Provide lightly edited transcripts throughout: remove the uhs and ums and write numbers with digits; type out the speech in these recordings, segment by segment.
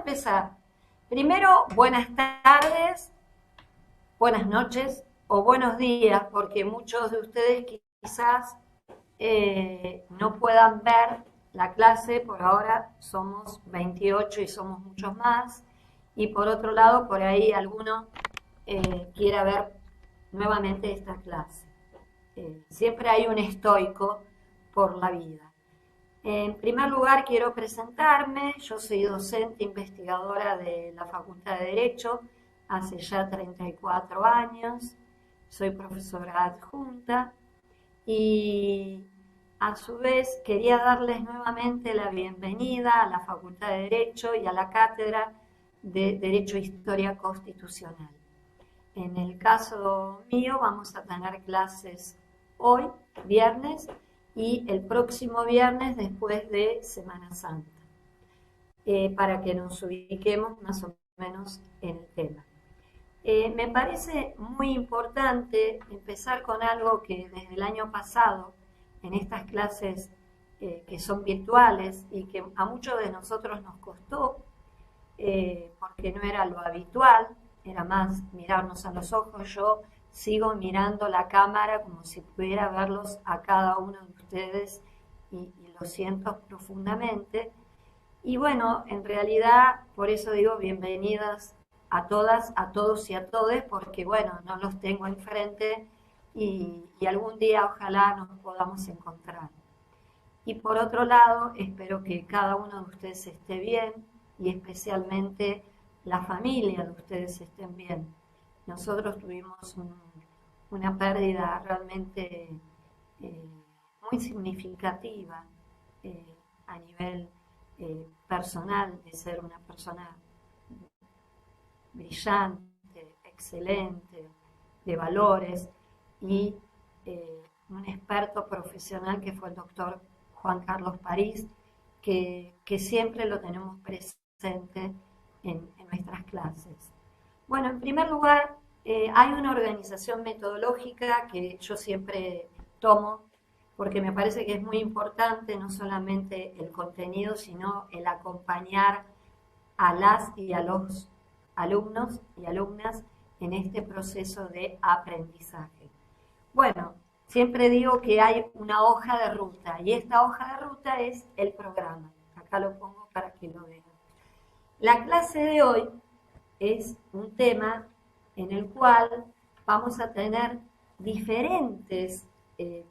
empezar. Primero, buenas tardes, buenas noches o buenos días, porque muchos de ustedes quizás no puedan ver la clase. Por ahora somos 28 y somos muchos más. Y por otro lado, por ahí alguno quiera ver nuevamente esta clase. Siempre hay un estoico por la vida. En primer lugar, quiero presentarme. Yo soy docente investigadora de la Facultad de Derecho hace ya 34 años. Soy profesora adjunta y a su vez quería darles nuevamente la bienvenida a la Facultad de Derecho y a la Cátedra de Derecho e Historia Constitucional. En el caso mío vamos a tener clases hoy, viernes, y el próximo viernes después de Semana Santa, para que nos ubiquemos más o menos en el tema. Me parece muy importante empezar con algo que desde el año pasado, en estas clases que son virtuales y que a muchos de nosotros nos costó, porque no era lo habitual, era más mirarnos a los ojos. Yo sigo mirando la cámara como si pudiera verlos a cada uno de ustedes y lo siento profundamente. Y bueno, en realidad, por eso digo bienvenidas a todas, a todos y a todes, porque bueno, no los tengo enfrente y algún día ojalá nos podamos encontrar. Y por otro lado, espero que cada uno de ustedes esté bien y especialmente la familia de ustedes estén bien. Nosotros tuvimos una pérdida realmente muy significativa a nivel personal, de ser una persona brillante, excelente, de valores y un experto profesional que fue el doctor Juan Carlos París, que siempre lo tenemos presente en nuestras clases. Bueno, en primer lugar, hay una organización metodológica que yo siempre tomo porque me parece que es muy importante no solamente el contenido, sino el acompañar a las y a los alumnos y alumnas en este proceso de aprendizaje. Bueno, siempre digo que hay una hoja de ruta y esta hoja de ruta es el programa. Acá lo pongo para que lo vean. La clase de hoy es un tema en el cual vamos a tener diferentes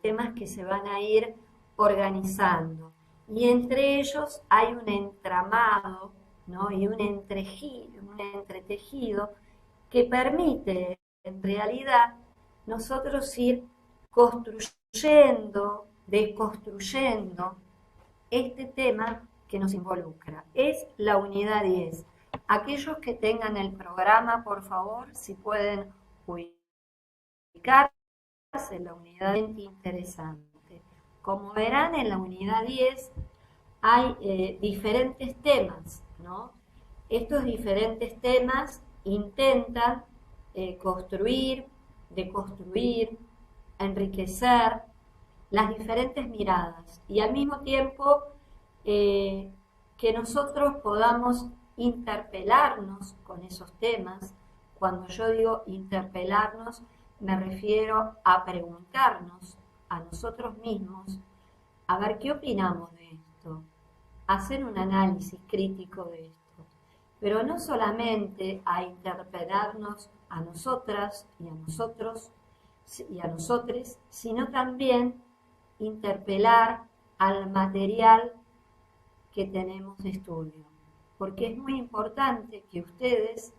temas que se van a ir organizando. Y entre ellos hay un entramado, ¿no? Y un entretejido que permite en realidad nosotros ir construyendo, deconstruyendo este tema que nos involucra. Es la unidad 10. Aquellos que tengan el programa, por favor, si pueden ubicarse en la unidad 20, interesante. Como verán, en la unidad 10 hay diferentes temas, ¿no? Estos diferentes temas intentan construir, deconstruir, enriquecer las diferentes miradas y al mismo tiempo que nosotros podamos interpelarnos con esos temas. Cuando yo digo interpelarnos, me refiero a preguntarnos a nosotros mismos, a ver qué opinamos de esto, hacer un análisis crítico de esto, pero no solamente a interpelarnos a nosotras y a nosotros y a nosotres, sino también interpelar al material que tenemos de estudio, porque es muy importante que ustedes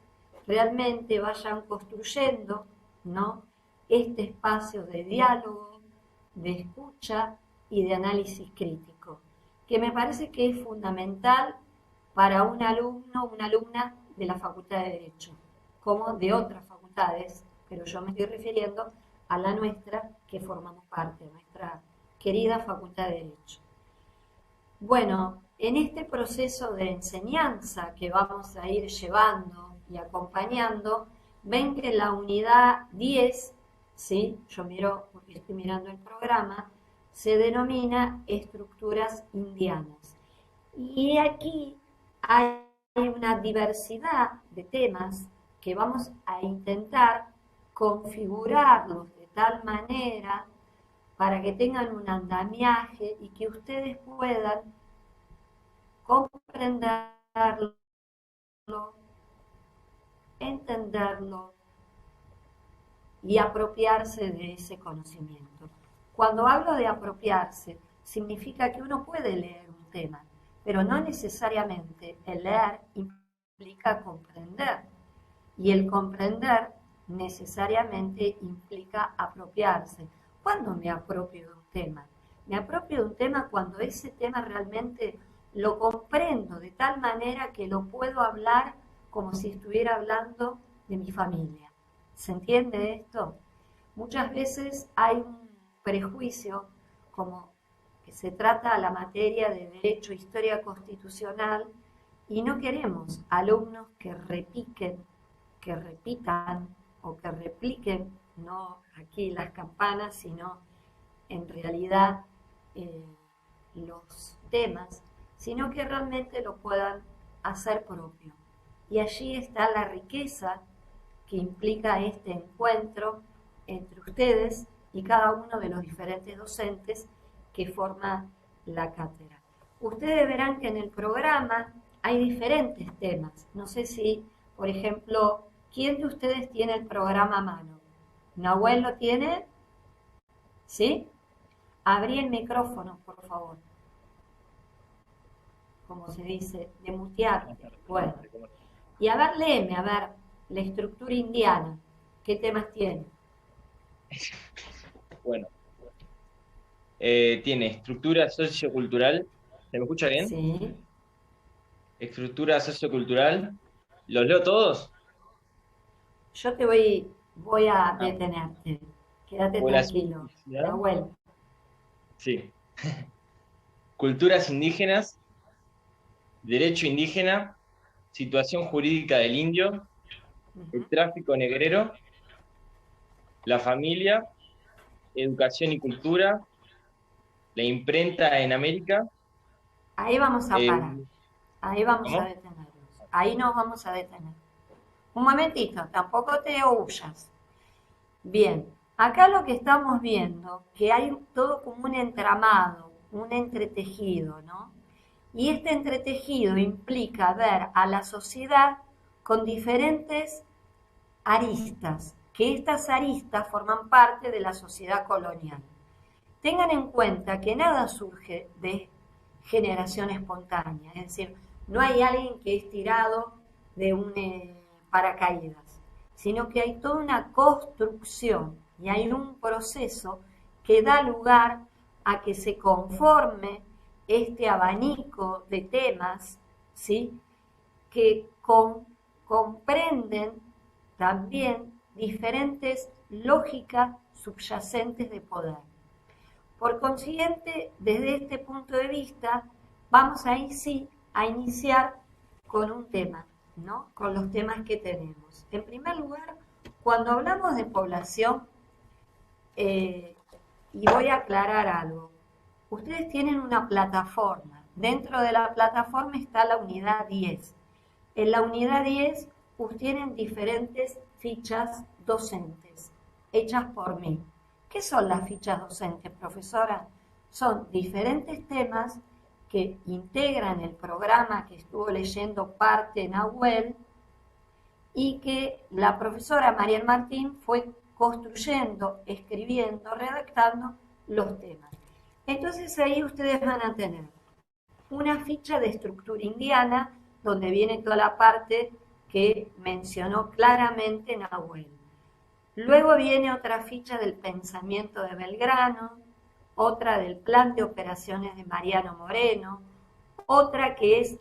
realmente vayan construyendo, ¿no?, este espacio de diálogo, de escucha y de análisis crítico, que me parece que es fundamental para un alumno o una alumna de la Facultad de Derecho, como de otras facultades, pero yo me estoy refiriendo a la nuestra, que formamos parte, nuestra querida Facultad de Derecho. Bueno, en este proceso de enseñanza que vamos a ir llevando y acompañando, ven que la unidad 10, ¿sí?, yo miro porque estoy mirando el programa, se denomina estructuras indianas. Y aquí hay un una diversidad de temas que vamos a intentar configurarlos de tal manera para que tengan un andamiaje y que ustedes puedan comprenderlo, entenderlo y apropiarse de ese conocimiento. Cuando hablo de apropiarse, significa que uno puede leer un tema, pero no necesariamente el leer implica comprender. Y el comprender necesariamente implica apropiarse. ¿Cuándo me apropio de un tema? Me apropio de un tema cuando ese tema realmente lo comprendo de tal manera que lo puedo hablar como si estuviera hablando de mi familia. ¿Se entiende esto? Muchas veces hay un prejuicio como que se trata la materia de Derecho e Historia Constitucional y no queremos alumnos que repitan o que repliquen, no aquí las campanas, sino en realidad los temas, sino que realmente lo puedan hacer propio. Y allí está la riqueza que implica este encuentro entre ustedes y cada uno de los diferentes docentes que forman la cátedra. Ustedes verán que en el programa hay diferentes temas. No sé si, por ejemplo, ¿quién de ustedes tiene el programa a mano? ¿Nahuel lo tiene? ¿Sí? Abrí el micrófono, por favor. Como se dice, de mutearte. Bueno. Y a ver, léeme, a ver, la estructura indiana. ¿Qué temas tiene? Bueno, tiene estructura sociocultural. ¿Se me escucha bien? Sí. Estructura sociocultural. ¿Los leo todos? Yo te voy a Ah, detenerte. Quédate población y tranquilo. sociedad. Nahuel. Sí. Culturas indígenas, derecho indígena, situación jurídica del indio, el Ujú. tráfico negrero, la familia, educación y cultura, la imprenta en América. Ahí vamos a eh, parar. Ahí vamos a ¿Cómo? detenernos. Ahí nos vamos a detener. Un momentito, tampoco te huyas. Bien, acá lo que estamos viendo, que hay todo como un entramado, un entretejido, ¿no? Y este entretejido implica ver a la sociedad con diferentes aristas, que estas aristas forman parte de la sociedad colonial. Tengan en cuenta que nada surge de generación espontánea, es decir, no hay alguien que es tirado de un paracaídas, sino que hay toda una construcción y hay un proceso que da lugar a que se conforme este abanico de temas, ¿sí? que comprenden también diferentes lógicas subyacentes de poder. Por consiguiente, desde este punto de vista, vamos ahí sí a iniciar con un tema, ¿no? Con los temas que tenemos. En primer lugar, cuando hablamos de población, y voy a aclarar algo, ustedes tienen una plataforma. Dentro de la plataforma está la unidad 10. En la unidad 10 tienen diferentes fichas docentes hechas por mí. ¿Qué son las fichas docentes, profesora? Son diferentes temas que integran el programa que estuvo leyendo parte Nahuel y que la profesora Mariel Martín fue construyendo, escribiendo, redactando los temas. Entonces ahí ustedes van a tener una ficha de estructura indiana donde viene toda la parte que mencionó claramente Nahuel. Luego viene otra ficha del pensamiento de Belgrano, otra del plan de operaciones de Mariano Moreno, otra que es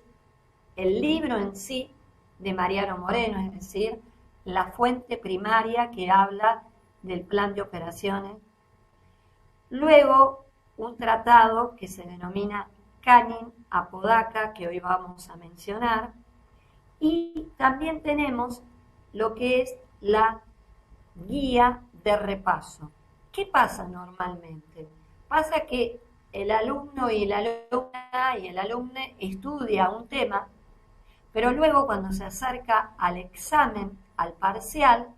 el libro en sí de Mariano Moreno, es decir, la fuente primaria que habla del plan de operaciones. Luego, un tratado que se denomina Canin Apodaca, que hoy vamos a mencionar, y también tenemos lo que es la guía de repaso. ¿Qué pasa normalmente? Pasa que el alumno y la alumna y el alumne estudia un tema, pero luego cuando se acerca al examen, al parcial,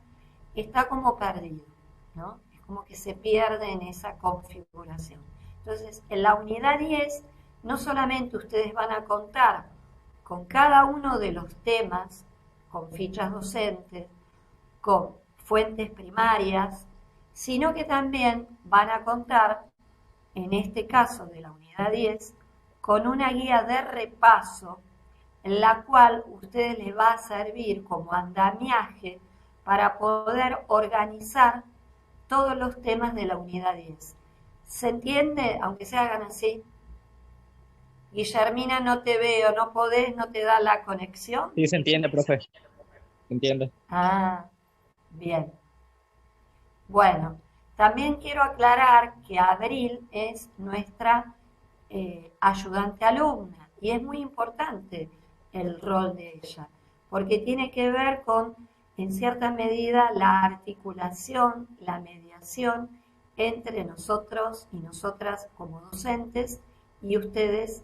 está como perdido, ¿no? Es como que se pierde en esa configuración. Entonces, en la unidad 10, no solamente ustedes van a contar con cada uno de los temas, con fichas docentes, con fuentes primarias, sino que también van a contar, en este caso de la unidad 10, con una guía de repaso en la cual ustedes les va a servir como andamiaje para poder organizar todos los temas de la unidad 10. ¿Se entiende? Aunque se hagan así. Guillermina, no te veo, no podés, no te da la conexión. Sí, se entiende, profe. Se entiende. Ah, bien. Bueno, también quiero aclarar que Abril es nuestra ayudante alumna y es muy importante el rol de ella, porque tiene que ver con, en cierta medida, la articulación, la mediación entre nosotros y nosotras como docentes y ustedes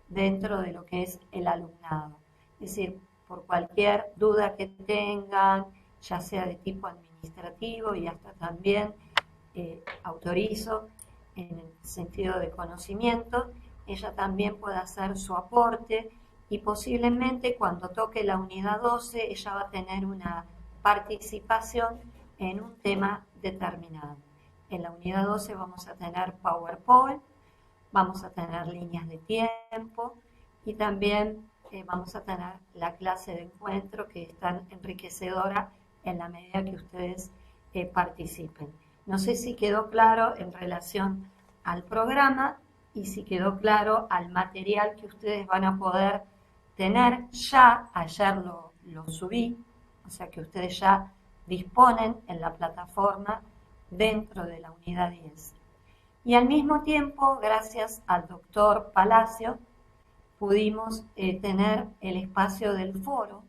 dentro de lo que es el alumnado. Es decir, por cualquier duda que tengan, ya sea de tipo administrativo y hasta también autorizo en el sentido de conocimiento, ella también puede hacer su aporte y posiblemente cuando toque la unidad 12 ella va a tener una participación en un tema determinado. En la unidad 12 vamos a tener PowerPoint, vamos a tener líneas de tiempo y también vamos a tener la clase de encuentro que es tan enriquecedora en la medida que ustedes participen. No sé si quedó claro en relación al programa y si quedó claro al material que ustedes van a poder tener ya. Ayer lo subí, o sea que ustedes ya disponen en la plataforma dentro de la unidad 10. Y al mismo tiempo, gracias al doctor Palacio, pudimos tener el espacio del foro,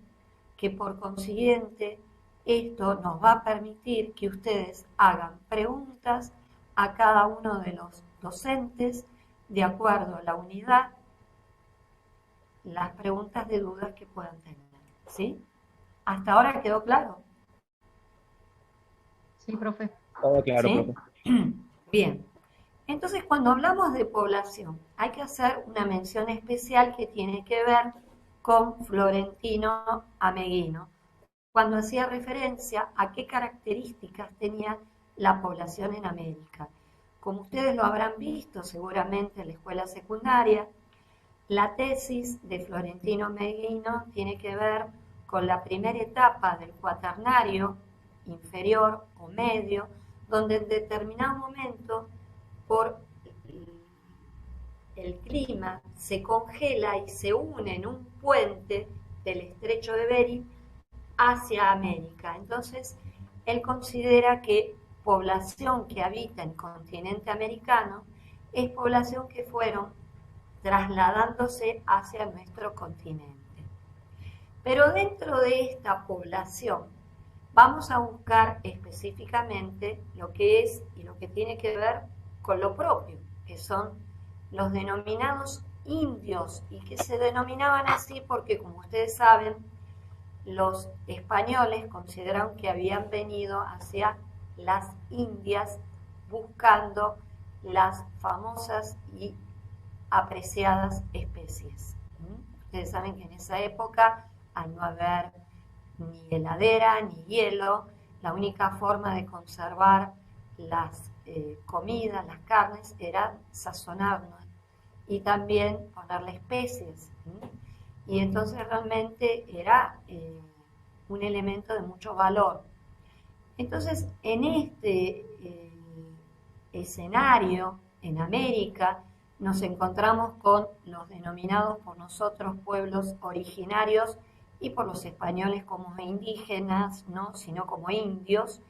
que por consiguiente esto nos va a permitir que ustedes hagan preguntas a cada uno de los docentes de acuerdo a la unidad, las preguntas de dudas que puedan tener. ¿Sí? ¿Hasta ahora quedó claro? Sí, profe. Todo claro, ¿Sí? profe. Bien. Entonces, cuando hablamos de población, hay que hacer una mención especial que tiene que ver con Florentino Ameghino, cuando hacía referencia a qué características tenía la población en América. Como ustedes lo habrán visto seguramente en la escuela secundaria, la tesis de Florentino Ameghino tiene que ver con la primera etapa del cuaternario inferior o medio, donde en determinado momento por el clima se congela y se une en un puente del estrecho de Bering hacia América. Entonces, él considera que población que habita en el continente americano es población que fueron trasladándose hacia nuestro continente. Pero dentro de esta población vamos a buscar específicamente lo que es y lo que tiene que ver con lo propio, que son los denominados indios, y que se denominaban así porque, como ustedes saben, los españoles consideraron que habían venido hacia las Indias buscando las famosas y apreciadas especies. Ustedes saben que en esa época, al no haber ni heladera ni hielo, la única forma de conservar las comidas, las carnes, era sazonarnos y también ponerle especies. Y entonces realmente era un elemento de mucho valor. Entonces, en este escenario, en América, nos encontramos con los denominados por nosotros pueblos originarios y por los españoles como indígenas, ¿no? Sino como indios.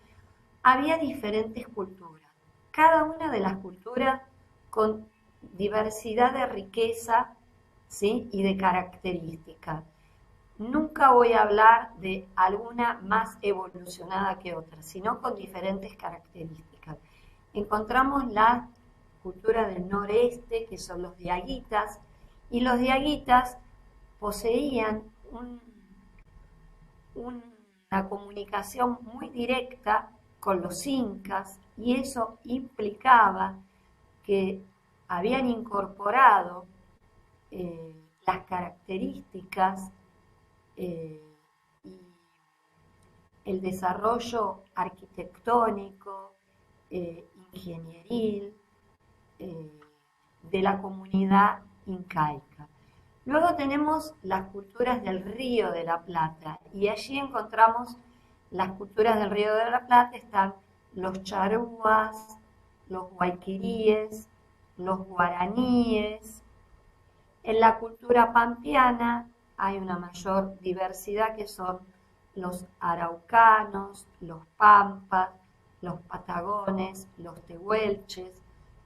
Había diferentes culturas, cada una de las culturas con diversidad de riqueza, ¿sí? Y de características. Nunca voy a hablar de alguna más evolucionada que otra, sino con diferentes características. Encontramos la cultura del noreste, que son los diaguitas, y los diaguitas poseían un- una comunicación muy directa con los incas y eso implicaba que habían incorporado las características y el desarrollo arquitectónico, ingenieril, eh, de la comunidad incaica. Luego tenemos las culturas del Río de la Plata y allí encontramos las culturas del Río de la Plata, están los charrúas, los guayquiríes, los guaraníes. En la cultura pampeana hay una mayor diversidad que son los araucanos, los pampas, los patagones, los tehuelches,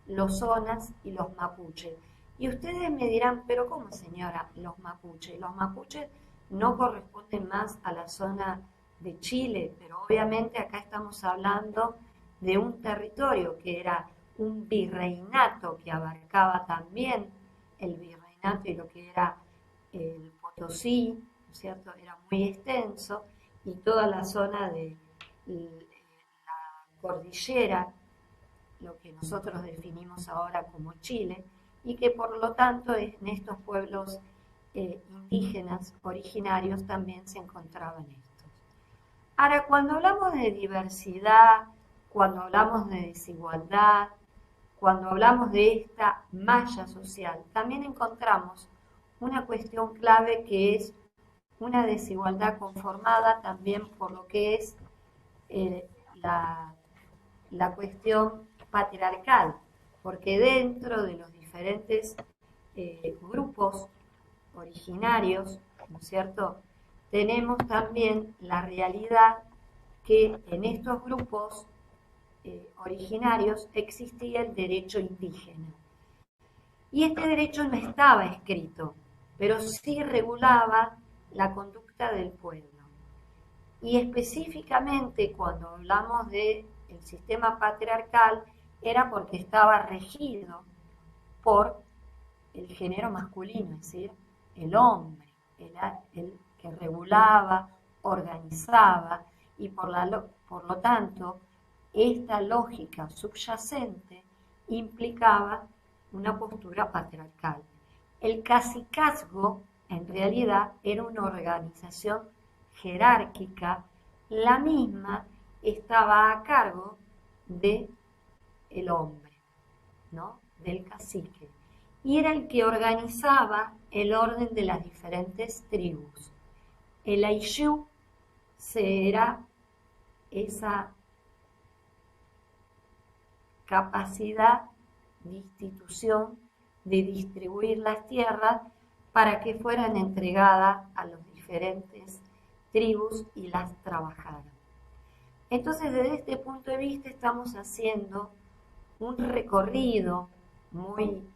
los zonas y los mapuches. Y ustedes me dirán, pero ¿cómo señora los mapuches? Los mapuches no corresponden más a la zona de Chile, pero obviamente acá estamos hablando de un territorio que era un virreinato que abarcaba también el virreinato y lo que era el Potosí, ¿no es cierto? Era muy extenso y toda la zona de la cordillera, lo que nosotros definimos ahora como Chile, y que por lo tanto en estos pueblos indígenas originarios también se encontraban estos. Ahora, cuando hablamos de diversidad, cuando hablamos de desigualdad, cuando hablamos de esta malla social, también encontramos una cuestión clave que es una desigualdad conformada también por lo que es eh, la, la cuestión patriarcal, porque dentro de los diferentes grupos originarios, ¿no es cierto?, tenemos también la realidad que en estos grupos originarios existía el derecho indígena. Y este derecho no estaba escrito, pero sí regulaba la conducta del pueblo. Y específicamente cuando hablamos del sistema patriarcal, era porque estaba regido por el género masculino, es decir, el hombre, el que regulaba, organizaba, y por lo tanto, esta lógica subyacente implicaba una postura patriarcal. El cacicazgo, en realidad, era una organización jerárquica, la misma estaba a cargo del hombre, ¿no?, del cacique, y era el que organizaba el orden de las diferentes tribus. El Ayllu será esa capacidad de institución de distribuir las tierras para que fueran entregadas a los diferentes tribus y las trabajaran. Entonces, desde este punto de vista estamos haciendo un recorrido muy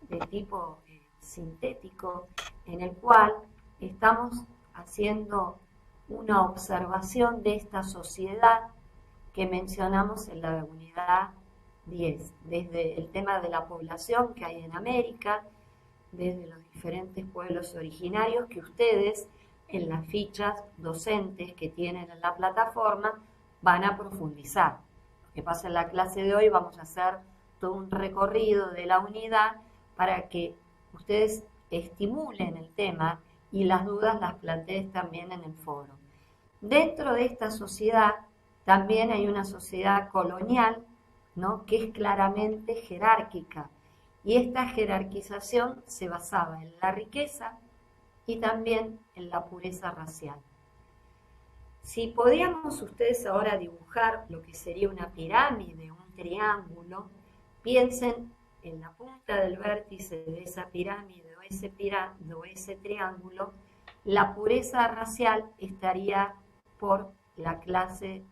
de tipo sintético, en el cual estamos haciendo una observación de esta sociedad que mencionamos en la unidad 10, desde el tema de la población que hay en América, desde los diferentes pueblos originarios que ustedes en las fichas docentes que tienen en la plataforma van a profundizar. Lo que pasa en la clase de hoy, vamos a hacer todo un recorrido de la unidad para que ustedes estimulen el tema y las dudas las plantees también en el foro. Dentro de esta sociedad también hay una sociedad colonial, ¿no?, que es claramente jerárquica, y esta jerarquización se basaba en la riqueza y también en la pureza racial. Si podíamos ustedes ahora dibujar lo que sería una pirámide, un triángulo, piensen en la punta del vértice de esa pirámide o ese triángulo, la pureza racial estaría por la clase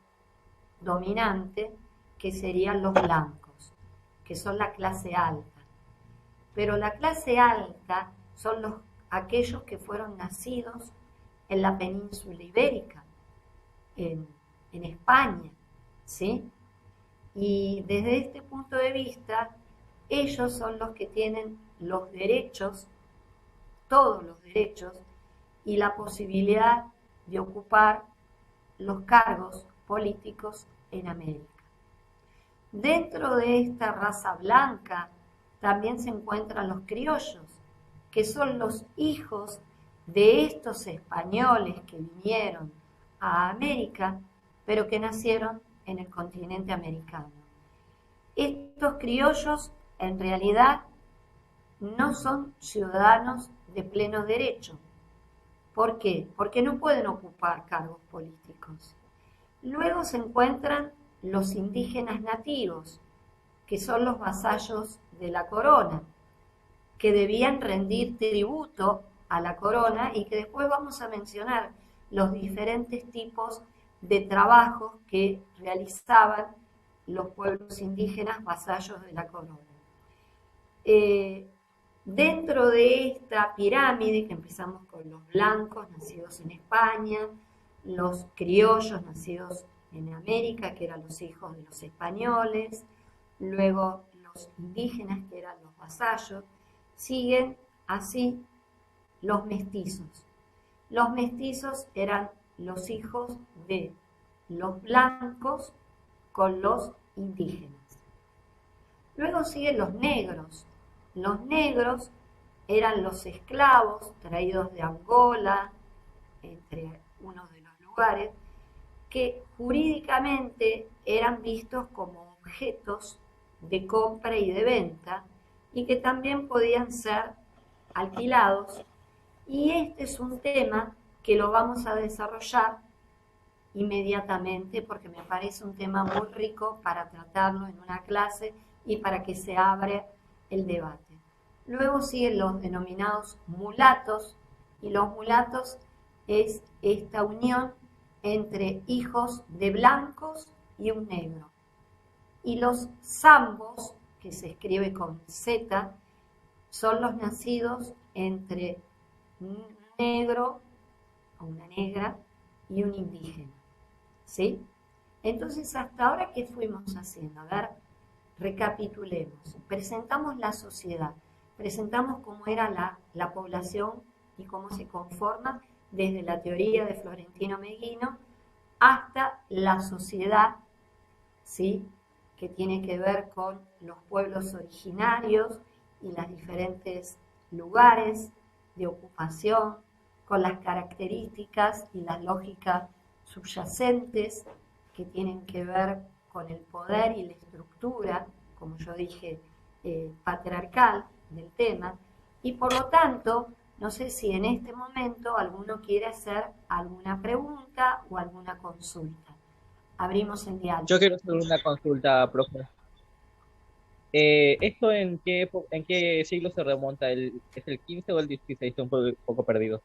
dominante, que serían los blancos, que son la clase alta. Pero la clase alta son aquellos que fueron nacidos en la península ibérica, en España, ¿sí? Y desde este punto de vista, ellos son los que tienen los derechos, todos los derechos, y la posibilidad de ocupar los cargos políticos en América. Dentro de esta raza blanca también se encuentran los criollos, que son los hijos de estos españoles que vinieron a América, pero que nacieron en el continente americano. Estos criollos en realidad no son ciudadanos de pleno derecho. ¿Por qué? Porque no pueden ocupar cargos políticos. Luego se encuentran los indígenas nativos, que son los vasallos de la corona, que debían rendir tributo a la corona y que después vamos a mencionar los diferentes tipos de trabajos que realizaban los pueblos indígenas vasallos de la corona. Dentro de esta pirámide, que empezamos con los blancos nacidos en España, los criollos nacidos en América, que eran los hijos de los españoles, luego los indígenas, que eran los vasallos, siguen así los mestizos. Los mestizos eran los hijos de los blancos con los indígenas. Luego siguen los negros. Los negros eran los esclavos traídos de Angola, entre unos de los lugares, que jurídicamente eran vistos como objetos de compra y de venta y que también podían ser alquilados. Y este es un tema que lo vamos a desarrollar inmediatamente porque me parece un tema muy rico para tratarlo en una clase y para que se abra el debate. Luego siguen los denominados mulatos, y los mulatos es esta unión entre hijos de blancos y un negro. Y los zambos, que se escribe con Z, son los nacidos entre un negro o una negra y un indígena. ¿Sí? Entonces, hasta ahora, ¿qué fuimos haciendo? A ver, recapitulemos. Presentamos la sociedad, presentamos cómo era la población y cómo se conforma desde la teoría de Florentino Meguino hasta la sociedad, ¿sí?, que tiene que ver con los pueblos originarios y los diferentes lugares de ocupación, con las características y las lógicas subyacentes que tienen que ver con el poder y la estructura, como yo dije, patriarcal del tema, y por lo tanto, no sé si en este momento alguno quiere hacer alguna pregunta o alguna consulta. Abrimos el diálogo. Yo quiero hacer una consulta, profe. ¿Esto en qué siglo se remonta? ¿Es el 15 o el 16? Estoy un poco perdido.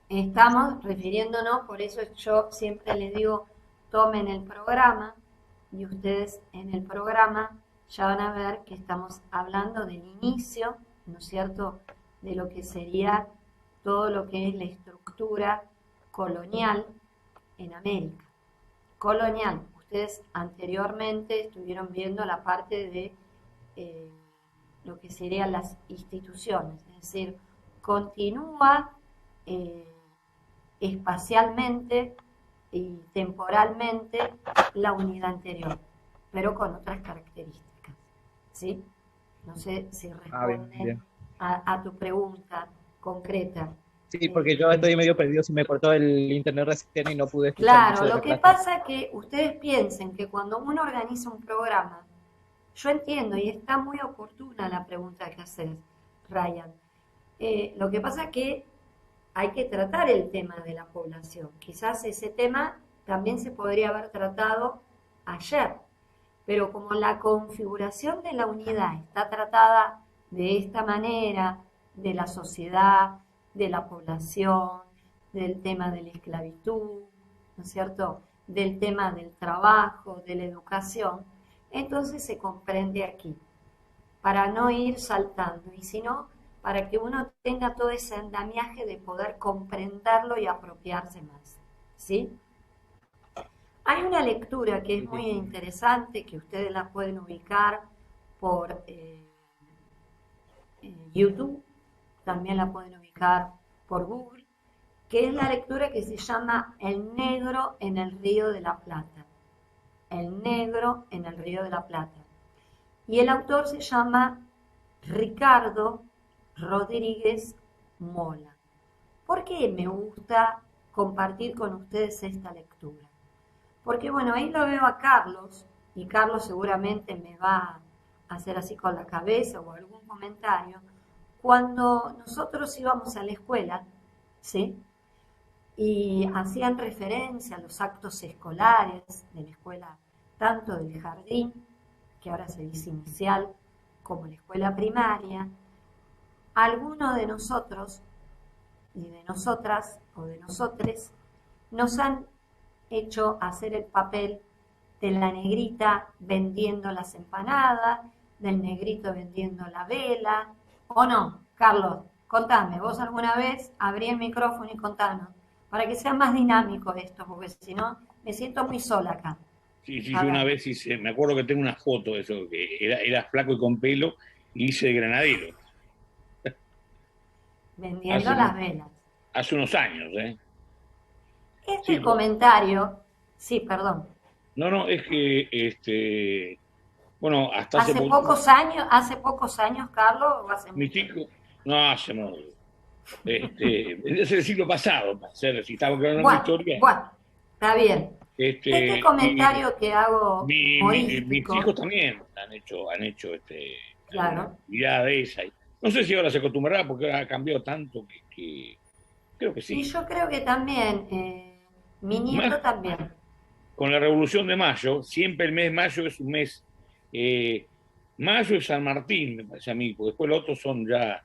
Estamos refiriéndonos, por eso yo siempre les digo, tomen el programa y ustedes en el programa ya van a ver que estamos hablando del inicio, ¿no es cierto?, de lo que sería todo lo que es la estructura colonial en América. Colonial, ustedes anteriormente estuvieron viendo la parte de lo que serían las instituciones, es decir, continúa espacialmente y temporalmente la unidad anterior, pero con otras características, ¿sí? No sé si responden Bien. a tu pregunta concreta. Sí, porque yo estoy medio perdido, se me cortó el internet recién y no pude escuchar Claro, mucho de lo la que clase. pasa es que ustedes piensen que cuando uno organiza un programa, yo entiendo y está muy oportuna la pregunta que haces, Ryan. Lo que pasa es que hay que tratar el tema de la población. Quizás ese tema también se podría haber tratado ayer, pero como la configuración de la unidad está tratada de esta manera, de la sociedad, de la población, del tema de la esclavitud, ¿no es cierto?, del tema del trabajo, de la educación, entonces se comprende aquí, para no ir saltando, y sino para que uno tenga todo ese andamiaje de poder comprenderlo y apropiarse más, ¿sí? Hay una lectura que es muy interesante, que ustedes la pueden ubicar por YouTube, también la pueden ubicar por Google, que es la lectura que se llama El negro en el Río de la Plata. El negro en el Río de la Plata. Y el autor se llama Ricardo Rodríguez Mola. ¿Por qué me gusta compartir con ustedes esta lectura? Porque bueno, ahí lo veo a Carlos, y Carlos seguramente me va a hacer así con la cabeza o algún comentario. Cuando nosotros íbamos a la escuela, ¿sí? Y hacían referencia a los actos escolares de la escuela, tanto del jardín, que ahora se dice inicial, como la escuela primaria, algunos de nosotros y de nosotras o de nosotres nos han hecho hacer el papel de la negrita vendiendo las empanadas, del negrito vendiendo la vela, ¿o no? Carlos, contame, vos alguna vez abrí el micrófono y contanos, para que sea más dinámico esto, porque si no me siento muy sola acá. Sí, yo una vez hice, me acuerdo que tengo una foto de eso, que era flaco y con pelo, y hice de granadero. Vendiendo las velas. Hace unos años, ¿eh? Este Sí, comentario, sí, perdón. No, es que, bueno, hasta ¿Hace pocos años, Carlos, o hace mi mucho? chico, no, hace mucho. Es el siglo pasado, para ser, si estamos hablando de Bueno, historia. está bien. Este comentario que hago mis humorístico, hijos también han hecho claro, actividad de esa. No sé si ahora se acostumbrará porque ha cambiado tanto que creo que y sí. yo creo que también, mi nieto Más también. con la Revolución de Mayo, siempre el mes de mayo es un mes, mayo y San Martín, me parece a mí, porque después los otros son ya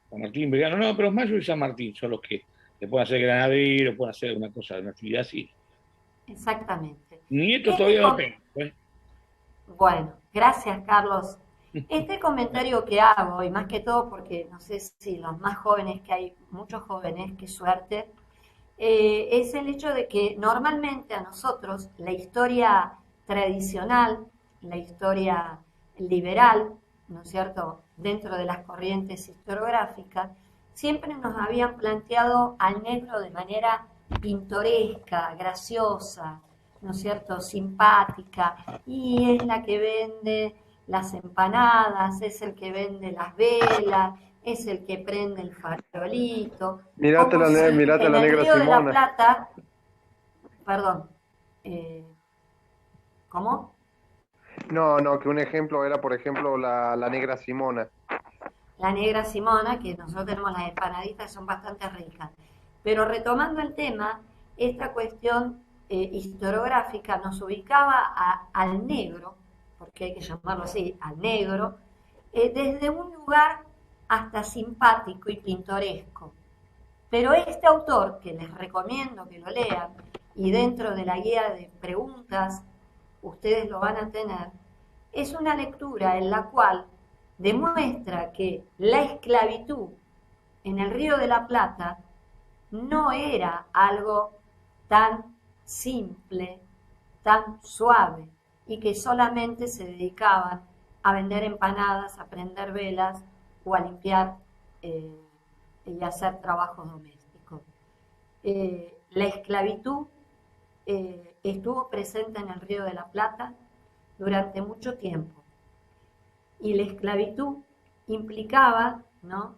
San Martín, vegano, no, pero mayo y San Martín son los que le pueden hacer granadero, pueden hacer una cosa, una actividad así. Exactamente. Nietos todavía no tengo, ¿eh? Bueno, gracias, Carlos. Este comentario que hago, y más que todo porque no sé si los más jóvenes, que hay muchos jóvenes, qué suerte, es el hecho de que normalmente a nosotros la historia tradicional, la historia liberal, ¿no es cierto?, dentro de las corrientes historiográficas, siempre nos habían planteado al negro de manera pintoresca, graciosa, ¿no es cierto?, simpática, y es la que vende las empanadas, es el que vende las velas, es el que prende el farolito. Mirate Como si la en negra el Río de la Simona. Plata, perdón, ¿cómo? No, que un ejemplo era, por ejemplo, la negra Simona. La negra Simona, que nosotros tenemos las empanaditas, son bastante ricas. Pero retomando el tema, esta cuestión historiográfica nos ubicaba al negro, porque hay que llamarlo así, al negro, desde un lugar hasta simpático y pintoresco. Pero este autor, que les recomiendo que lo lean, y dentro de la guía de preguntas ustedes lo van a tener, es una lectura en la cual demuestra que la esclavitud en el Río de la Plata no era algo tan simple, tan suave, y que solamente se dedicaban a vender empanadas, a prender velas o a limpiar y hacer trabajos domésticos. La esclavitud estuvo presente en el Río de la Plata durante mucho tiempo, y la esclavitud implicaba, ¿no?,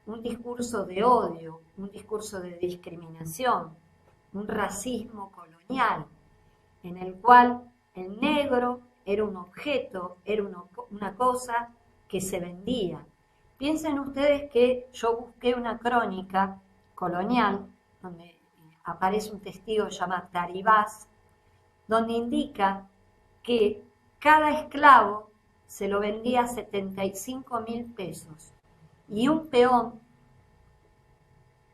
un discurso de odio, un discurso de discriminación, un racismo colonial, en el cual el negro era un objeto, era una cosa que se vendía. Piensen ustedes que yo busqué una crónica colonial, donde aparece un testigo llamado Taribás, donde indica que cada esclavo se lo vendía a 75.000 pesos y un peón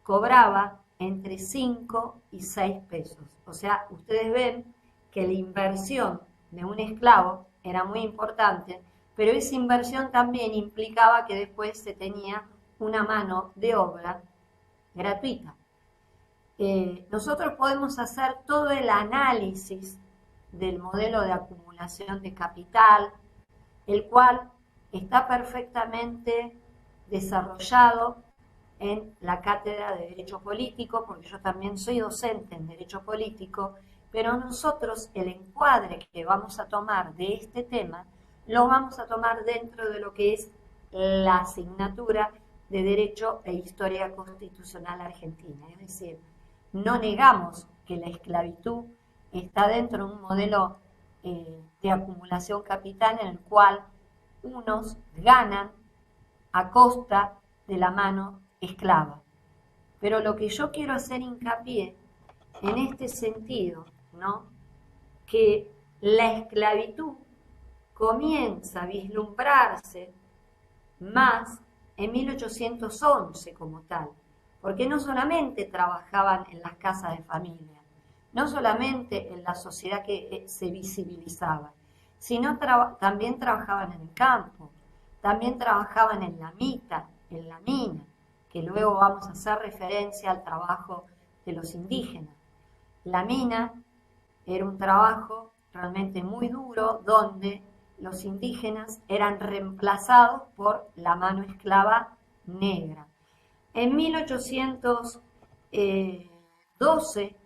cobraba entre 5 y 6 pesos. O sea, ustedes ven que la inversión de un esclavo era muy importante, pero esa inversión también implicaba que después se tenía una mano de obra gratuita. Nosotros podemos hacer todo el análisis del modelo de acumulación de capital, el cual está perfectamente desarrollado en la cátedra de Derecho Político, porque yo también soy docente en Derecho Político, pero nosotros el encuadre que vamos a tomar de este tema lo vamos a tomar dentro de lo que es la asignatura de Derecho e Historia Constitucional Argentina. Es decir, no negamos que la esclavitud está dentro de un modelo de acumulación capital en el cual unos ganan a costa de la mano esclava. Pero lo que yo quiero hacer hincapié en este sentido, ¿no? Que la esclavitud comienza a vislumbrarse más en 1811 como tal, porque no solamente trabajaban en las casas de familia, no solamente en la sociedad que se visibilizaba, sino también trabajaban en el campo, también trabajaban en la mita, en la mina, que luego vamos a hacer referencia al trabajo de los indígenas. La mina era un trabajo realmente muy duro donde los indígenas eran reemplazados por la mano esclava negra. En 1812,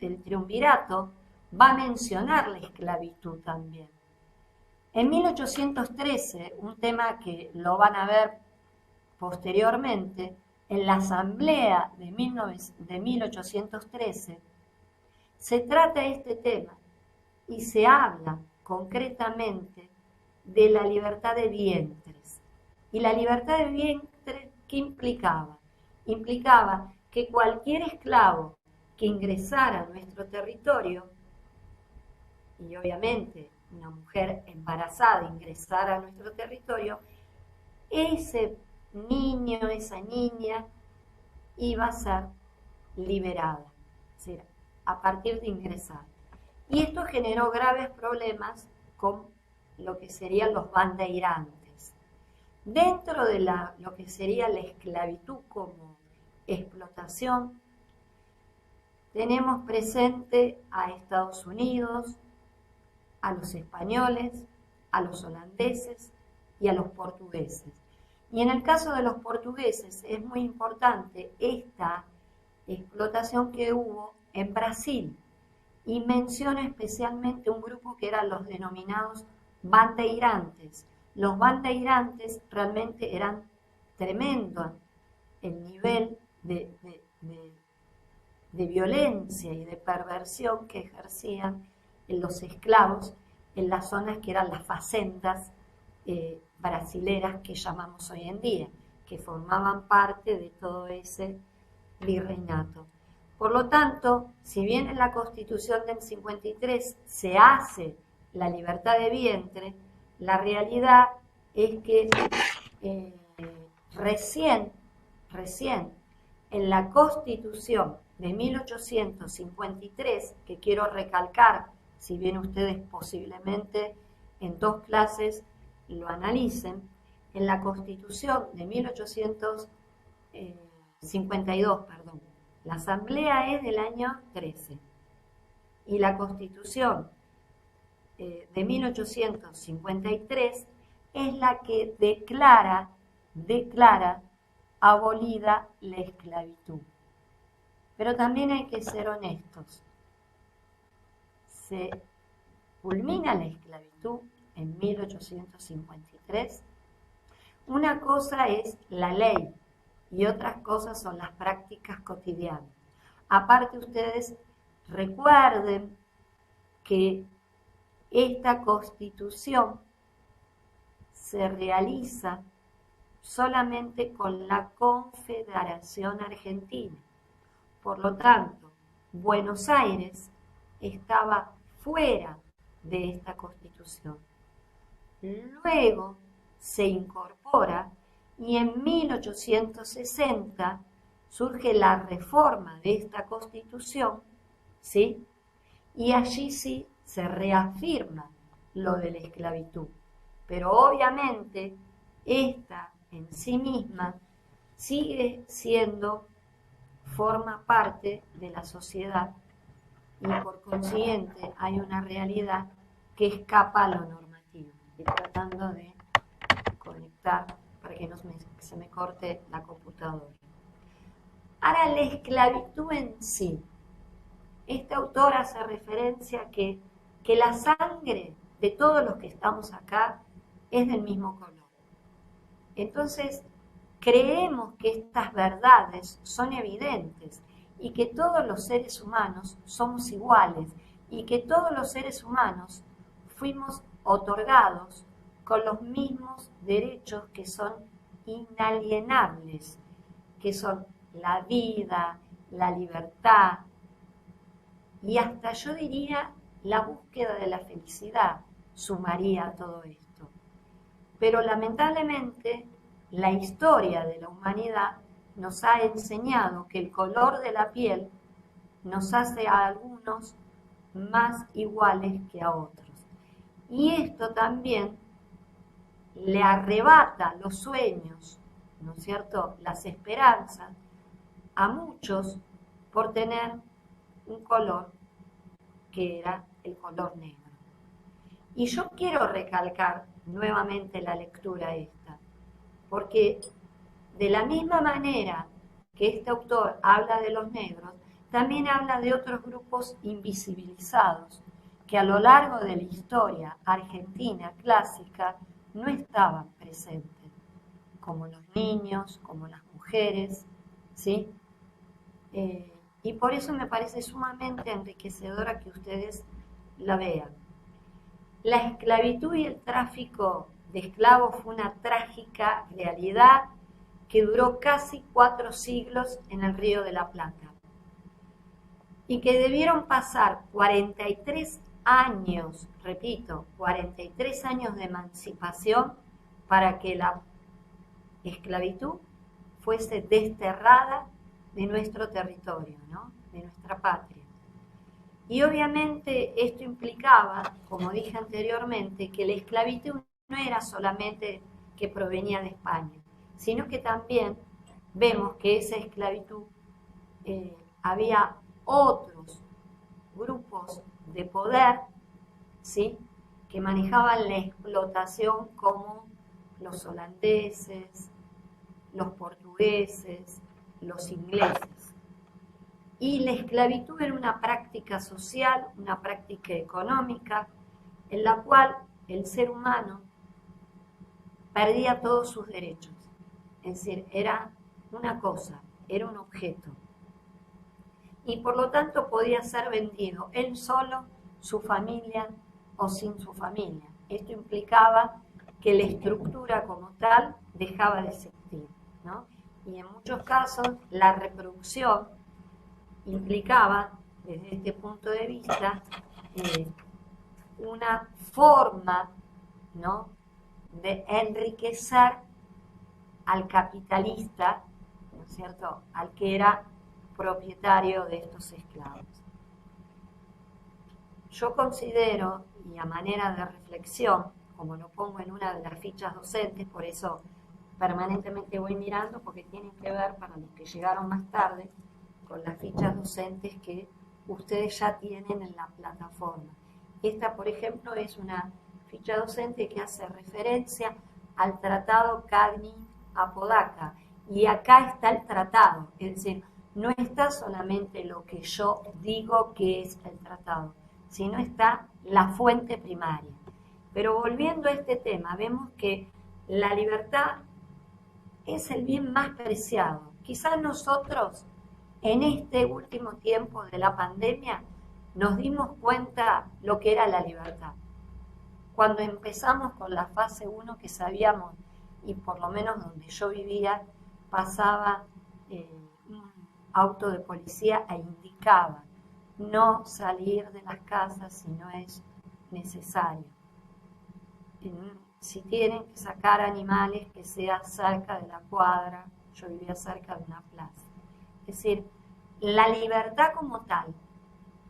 el triunvirato va a mencionar la esclavitud también. En 1813, un tema que lo van a ver posteriormente, en la asamblea de 1813, se trata este tema y se habla concretamente de la libertad de vientres. Y la libertad de vientre, ¿qué implicaba? Implicaba que cualquier esclavo que ingresara a nuestro territorio, y obviamente una mujer embarazada ingresara a nuestro territorio, ese niño, esa niña, iba a ser liberada, es decir, a partir de ingresar. Y esto generó graves problemas con lo que serían los bandeirantes. Dentro de lo que sería la esclavitud como explotación, tenemos presente a Estados Unidos, a los españoles, a los holandeses y a los portugueses. Y en el caso de los portugueses es muy importante esta explotación que hubo en Brasil, y menciono especialmente un grupo que eran los denominados bandeirantes. Los bandeirantes realmente eran tremendo el nivel de violencia y de perversión que ejercían en los esclavos en las zonas que eran las facendas brasileras que llamamos hoy en día, que formaban parte de todo ese virreinato. Por lo tanto, si bien en la Constitución del 53 se hace la libertad de vientre, la realidad es que recién en la Constitución de 1853, que quiero recalcar, si bien ustedes posiblemente en 2 clases lo analicen, en la Constitución de 1852, la Asamblea es del año 13 y la Constitución de 1853 es la que declara abolida la esclavitud. Pero también hay que ser honestos. Se culmina la esclavitud en 1853. Una cosa es la ley y otras cosas son las prácticas cotidianas. Aparte, ustedes recuerden que esta Constitución se realiza solamente con la Confederación Argentina. Por lo tanto, Buenos Aires estaba fuera de esta Constitución. Luego se incorpora y en 1860 surge la reforma de esta Constitución, ¿sí? Y allí sí se reafirma lo de la esclavitud. Pero obviamente esta en sí misma sigue siendo, forma parte de la sociedad y por consiguiente hay una realidad que escapa a lo normativo. Estoy tratando de conectar para que no me que se me corte la computadora. Ahora, la esclavitud en sí. Este autor hace referencia a que la sangre de todos los que estamos acá es del mismo color. Entonces, creemos que estas verdades son evidentes y que todos los seres humanos somos iguales y que todos los seres humanos fuimos otorgados con los mismos derechos que son inalienables, que son la vida, la libertad y hasta yo diría la búsqueda de la felicidad sumaría a todo esto. Pero lamentablemente la historia de la humanidad nos ha enseñado que el color de la piel nos hace a algunos más iguales que a otros. Y esto también le arrebata los sueños, ¿no es cierto?, las esperanzas a muchos por tener un color que era el color negro. Y yo quiero recalcar nuevamente la lectura esta, porque de la misma manera que este autor habla de los negros, también habla de otros grupos invisibilizados que a lo largo de la historia argentina clásica no estaban presentes, como los niños, como las mujeres, ¿sí? Y por eso me parece sumamente enriquecedora que ustedes la vean. La esclavitud y el tráfico de esclavos fue una trágica realidad que duró casi 4 siglos en el Río de la Plata y que debieron pasar 43 años, repito, 43 años de emancipación para que la esclavitud fuese desterrada de nuestro territorio, ¿no?, de nuestra patria. Y obviamente esto implicaba, como dije anteriormente, que la esclavitud no era solamente que provenía de España, sino que también vemos que esa esclavitud había otros grupos de poder, ¿sí?, que manejaban la explotación, como los holandeses, los portugueses, los ingleses. Y la esclavitud era una práctica social, una práctica económica, en la cual el ser humano perdía todos sus derechos. Es decir, era una cosa, era un objeto. Y por lo tanto podía ser vendido él solo, su familia o sin su familia. Esto implicaba que la estructura como tal dejaba de existir, ¿no? Y en muchos casos la reproducción implicaba, desde este punto de vista, una forma, ¿no?, de enriquecer al capitalista, ¿no es cierto?, al que era propietario de estos esclavos. Yo considero, y a manera de reflexión, como lo pongo en una de las fichas docentes, por eso permanentemente voy mirando, porque tienen que ver, para los que llegaron más tarde, con las fichas docentes que ustedes ya tienen en la plataforma. Esta, por ejemplo, es una ficha docente que hace referencia al tratado Cadmi-Apodaca, y acá está el tratado, es decir, no está solamente lo que yo digo que es el tratado, sino está la fuente primaria. Pero volviendo a este tema, vemos que la libertad es el bien más preciado. Quizás nosotros, en este último tiempo de la pandemia, nos dimos cuenta lo que era la libertad. Cuando empezamos con la fase 1, que sabíamos, y por lo menos donde yo vivía, pasaba un auto de policía e indicaba no salir de las casas si no es necesario. Si tienen que sacar animales, que sea cerca de la cuadra. Yo vivía cerca de una plaza. Es decir, la libertad como tal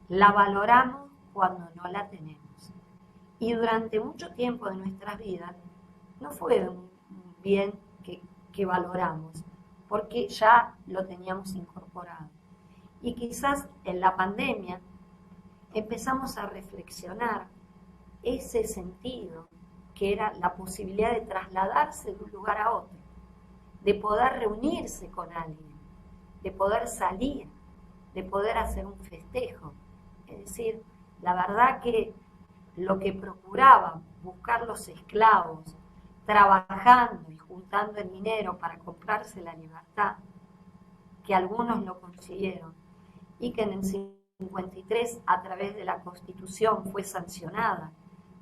la valoramos cuando no la tenemos. Y durante mucho tiempo de nuestras vidas no fue un bien que valoramos, porque ya lo teníamos incorporado. Y quizás en la pandemia empezamos a reflexionar ese sentido que era la posibilidad de trasladarse de un lugar a otro. de poder reunirse con alguien, de poder salir, de poder hacer un festejo. Es decir, la verdad que lo que procuraban buscar los esclavos, trabajando y juntando el dinero para comprarse la libertad, que algunos lo consiguieron, y que en el 53 a través de la Constitución fue sancionada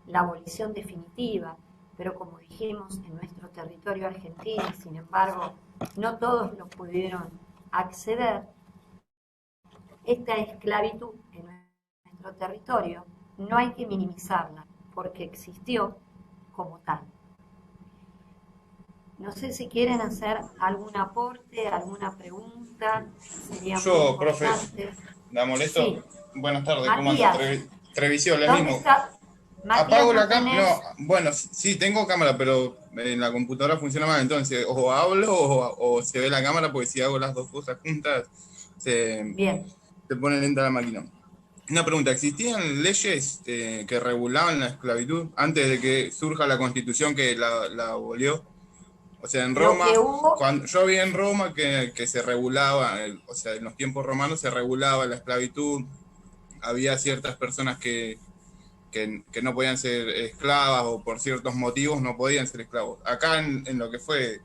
la abolición definitiva, pero como dijimos, en nuestro territorio argentino, sin embargo, no todos lo pudieron acceder. Esta esclavitud en nuestro territorio no hay que minimizarla, porque existió como tal. No sé si quieren hacer algún aporte, alguna pregunta. Sería Yo, muy profe, importante. ¿la molesto? Sí. Buenas tardes, ¿cómo anda? Matías, Trevisiola, ¿dónde mismo. está? Matías, Apago ¿no la cámara. tenés? No, bueno, sí tengo cámara, pero en la computadora funciona mal. Entonces, o hablo o se ve la cámara, porque si hago las dos cosas juntas, Bien. se pone lenta la máquina. Una pregunta, ¿existían leyes que regulaban la esclavitud antes de que surja la Constitución que la abolió? O sea, en Lo Roma, que hubo, cuando yo vi en Roma que se regulaba, o sea, en los tiempos romanos se regulaba la esclavitud, había ciertas personas que no podían ser esclavas o por ciertos motivos no podían ser esclavos. Acá en lo que fue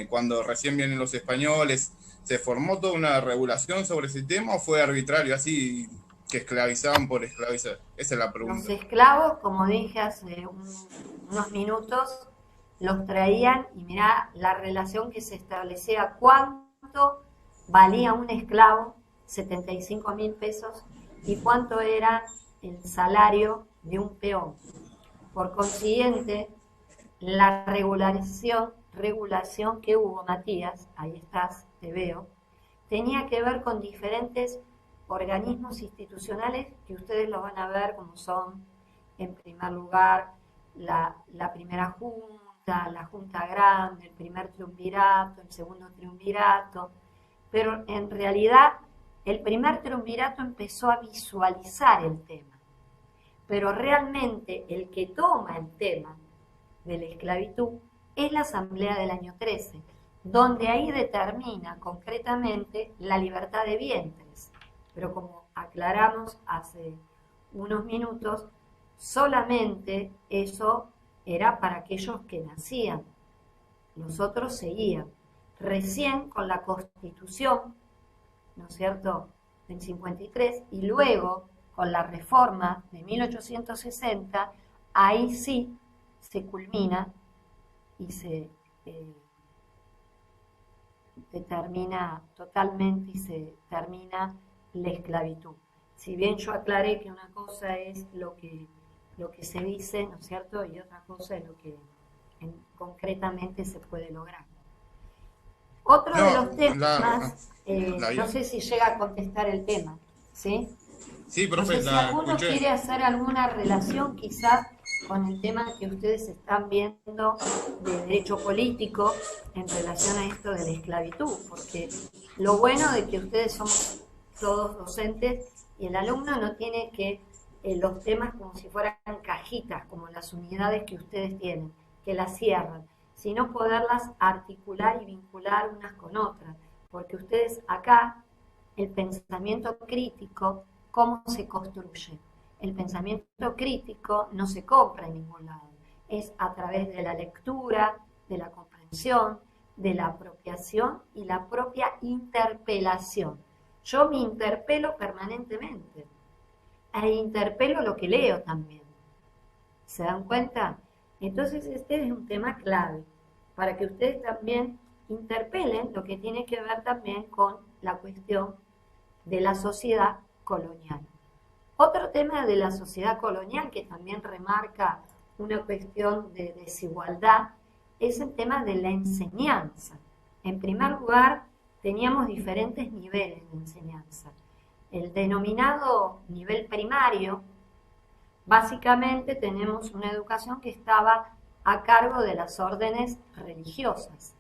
cuando recién vienen los españoles, ¿se formó toda una regulación sobre ese tema o fue arbitrario, así que esclavizaban por esclavizar? Esa es la los pregunta. esclavos, como dije hace unos minutos, los traían y mirá la relación que se establecía. ¿Cuánto valía un esclavo? 75.000 pesos. ¿Y cuánto era el salario de un peón? Por consiguiente, la regulación que hubo, Matías, ahí estás, te veo, tenía que ver con diferentes organismos institucionales que ustedes lo van a ver como son, en primer lugar, la primera junta, la junta grande, el primer triunvirato, el segundo triunvirato, pero en realidad el primer triunvirato empezó a visualizar el tema, pero realmente el que toma el tema de la esclavitud es la Asamblea del año 13, donde ahí determina concretamente la libertad de vientres. Pero como aclaramos hace unos minutos, solamente eso era para aquellos que nacían, los otros seguían. Recién con la Constitución, ¿no es cierto?, del 53, y luego con la reforma de 1860, ahí sí se culmina y se determina totalmente y se termina la esclavitud. Si bien yo aclaré que una cosa es lo que se dice, ¿no es cierto?, y otra cosa es lo que concretamente se puede lograr. Otro de los temas, no sé si llega a contestar el tema, ¿sí? Sí, No profe, sé si la alguno escuché. quiere hacer alguna relación quizás con el tema que ustedes están viendo de derecho político en relación a esto de la esclavitud, porque lo bueno de que ustedes son todos docentes y el alumno no tiene que los temas como si fueran cajitas, como las unidades que ustedes tienen, que las cierran, sino poderlas articular y vincular unas con otras, porque ustedes acá, el pensamiento crítico, ¿cómo se construye? El pensamiento crítico no se compra en ningún lado, es a través de la lectura, de la comprensión, de la apropiación y la propia interpelación. Yo me interpelo permanentemente e interpelo lo que leo también. ¿Se dan cuenta? Entonces este es un tema clave para que ustedes también interpelen lo que tiene que ver también con la cuestión de la sociedad colonial. Otro tema de la sociedad colonial que también remarca una cuestión de desigualdad es el tema de la enseñanza. En primer lugar, teníamos diferentes niveles de enseñanza. El denominado nivel primario, básicamente tenemos una educación que estaba a cargo de las órdenes religiosas.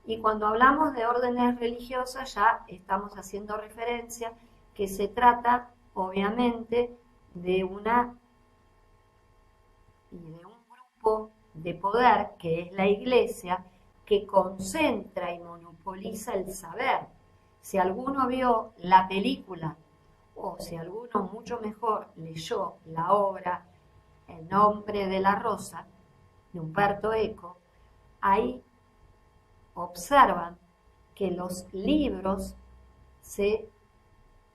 Y cuando hablamos de órdenes religiosas ya estamos haciendo referencia que se trata obviamente de un grupo de poder que es la Iglesia, que concentra y monopoliza el saber. Si alguno vio la película, o si alguno mucho mejor leyó la obra El nombre de la rosa, de Umberto Eco, ahí observan que los libros se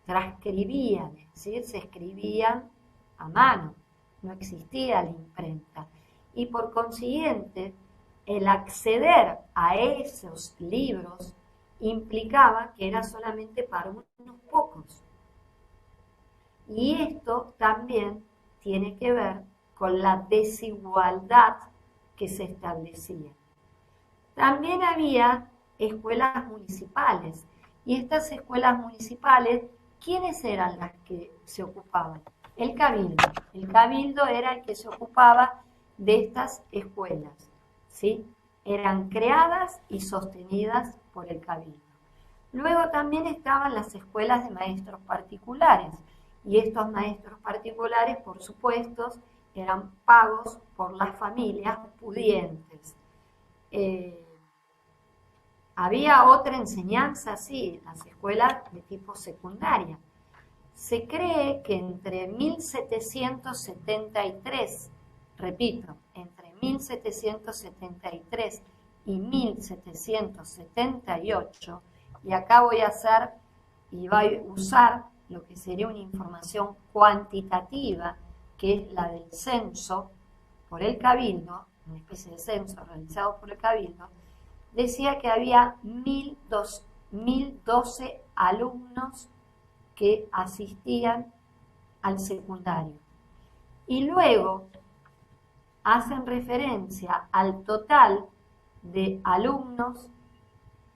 transcribían, es decir, se escribían a mano, no existía la imprenta. Y por consiguiente, el acceder a esos libros implicaba que era solamente para unos pocos. Y esto también tiene que ver con la desigualdad que se establecía. También había escuelas municipales, y estas escuelas municipales, ¿quiénes eran las que se ocupaban? El cabildo. El cabildo era el que se ocupaba de estas escuelas, ¿sí? Eran creadas y sostenidas por el cabildo. Luego también estaban las escuelas de maestros particulares, y estos maestros particulares, por supuesto, eran pagos por las familias pudientes. Había otra enseñanza, sí, las escuelas de tipo secundaria. Se cree que entre 1773, repito, entre 1773 y 1778, y acá voy a hacer y voy a usar lo que sería una información cuantitativa, que es la del censo por el Cabildo, una especie de censo realizado por el Cabildo, decía que había 1012 alumnos que asistían al secundario. Y luego hacen referencia al total de alumnos,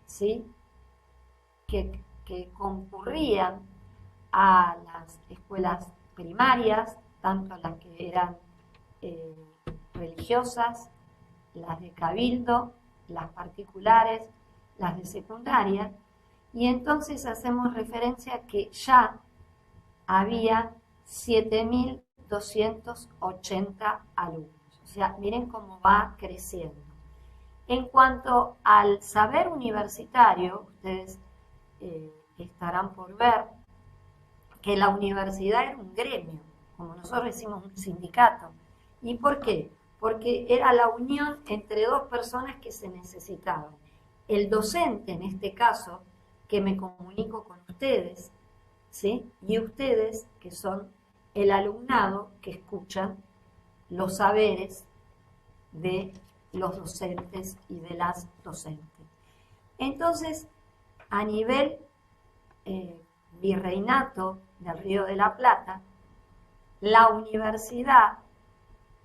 ¿sí?, que concurrían a las escuelas primarias, tanto las que eran religiosas, las de cabildo, las particulares, las de secundaria, y entonces hacemos referencia a que ya había 7.280 alumnos. O sea, miren cómo va creciendo. En cuanto al saber universitario, ustedes estarán por ver que la universidad era un gremio, como nosotros decimos un sindicato. ¿Y por qué? Porque era la unión entre dos personas que se necesitaban. El docente, en este caso, que me comunico con ustedes, ¿sí?, y ustedes, que son el alumnado que escuchan los saberes de los docentes y de las docentes. Entonces, a nivel virreinato del Río de la Plata, la universidad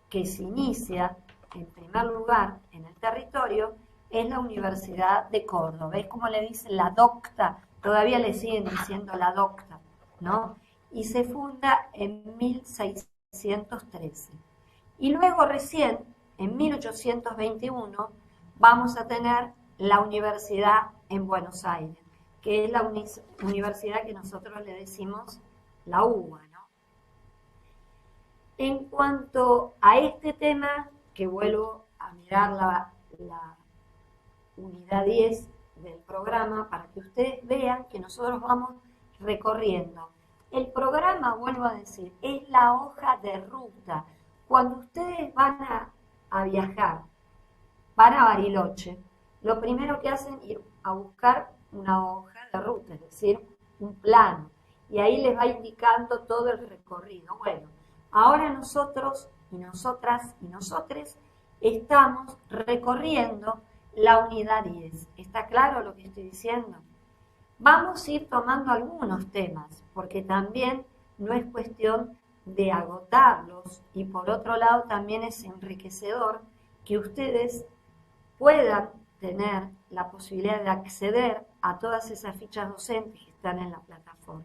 que se inicia en primer lugar en el territorio es la Universidad de Córdoba. ¿Ves cómo le dicen la docta? Todavía le siguen diciendo la docta, ¿no? Y se funda en 1613. Y luego recién, en 1821, vamos a tener la universidad en Buenos Aires, que es la universidad que nosotros le decimos la UBA, ¿no? En cuanto a este tema, que vuelvo a mirar la unidad 10 del programa para que ustedes vean que nosotros vamos recorriendo. El programa, vuelvo a decir, es la hoja de ruta. Cuando ustedes van a viajar, van a Bariloche, lo primero que hacen es ir a buscar una hoja de ruta, es decir, un plano, y ahí les va indicando todo el recorrido. Bueno, ahora nosotros y nosotras y nosotres estamos recorriendo la unidad 10. ¿Está claro lo que estoy diciendo? Vamos a ir tomando algunos temas, porque también no es cuestión de agotarlos, y por otro lado también es enriquecedor que ustedes puedan tener la posibilidad de acceder a todas esas fichas docentes que están en la plataforma.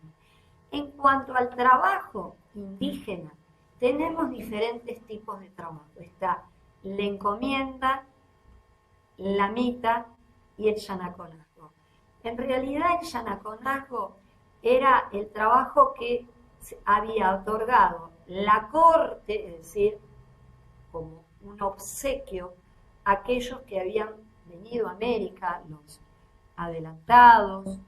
En cuanto al trabajo indígena, tenemos diferentes tipos de trabajo. Está la encomienda, la mita y el yanaconazgo. En realidad el yanaconazgo era el trabajo que había otorgado la corte, es decir, como un obsequio a aquellos que habían venido a América, los adelantados,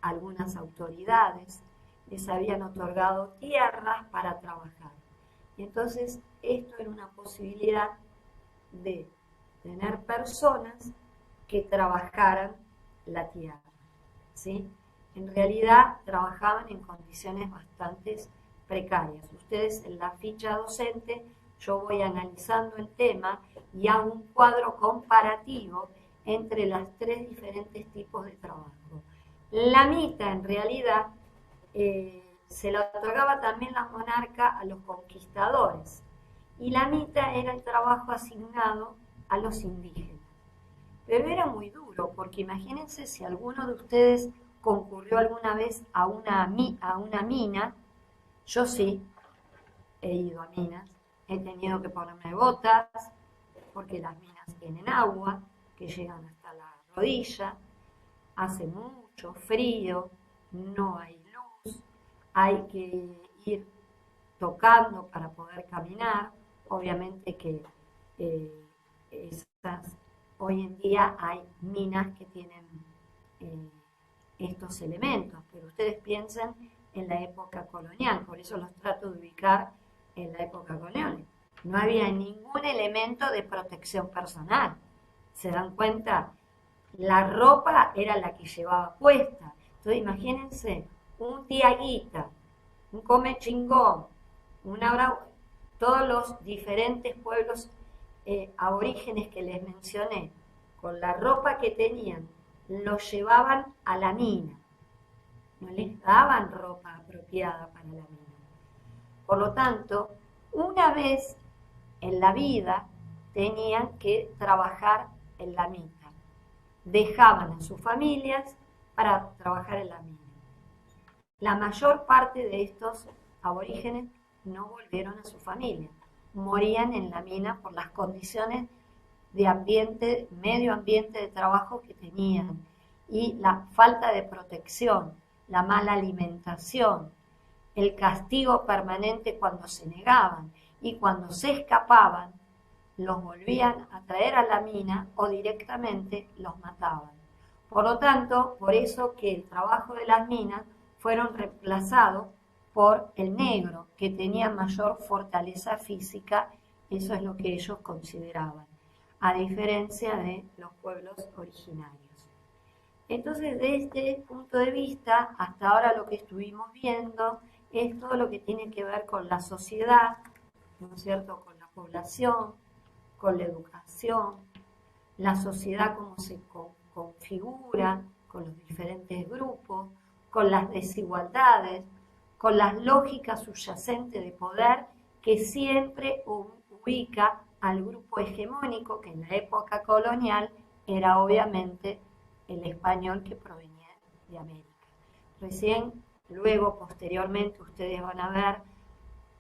algunas autoridades, les habían otorgado tierras para trabajar. Y entonces esto era una posibilidad de tener personas que trabajaran la tierra, ¿sí? En realidad trabajaban en condiciones bastante precarias. Ustedes en la ficha docente, yo voy analizando el tema y hago un cuadro comparativo entre los tres diferentes tipos de trabajo. La mita, en realidad, se la otorgaba también la monarca a los conquistadores, y la mita era el trabajo asignado a los indígenas. Pero era muy duro, porque imagínense si alguno de ustedes concurrió alguna vez a una mina. Yo sí he ido a minas, he tenido que ponerme botas, porque las minas tienen agua, que llegan hasta la rodilla, hace mucho frío, no hay luz, hay que ir tocando para poder caminar. Obviamente que hoy en día hay minas que tienen estos elementos, pero ustedes piensen en la época colonial, por eso los trato de ubicar en la época colonial. No había ningún elemento de protección personal. ¿Se dan cuenta? La ropa era la que llevaba puesta. Entonces imagínense un tiaguita, un come chingón, todos los diferentes pueblos aborígenes que les mencioné, con la ropa que tenían, lo llevaban a la mina. No les daban ropa apropiada para la mina. Por lo tanto, una vez en la vida tenían que trabajar en la mina. Dejaban a sus familias para trabajar en la mina. La mayor parte de estos aborígenes no volvieron a su familia. Morían en la mina por las condiciones de ambiente, medio ambiente de trabajo que tenían, y la falta de protección, la mala alimentación, el castigo permanente cuando se negaban, y cuando se escapaban los volvían a traer a la mina o directamente los mataban. Por lo tanto, por eso que el trabajo de las minas fueron reemplazados por el negro, que tenía mayor fortaleza física. Eso es lo que ellos consideraban, a diferencia de los pueblos originarios. Entonces, desde este punto de vista, hasta ahora lo que estuvimos viendo es todo lo que tiene que ver con la sociedad, ¿no es cierto?, con la población, con la educación, la sociedad cómo se configura, con los diferentes grupos, con las desigualdades, con las lógicas subyacentes de poder que siempre ubica al grupo hegemónico, que en la época colonial era obviamente el español que provenía de América. Recién, luego, posteriormente, ustedes van a ver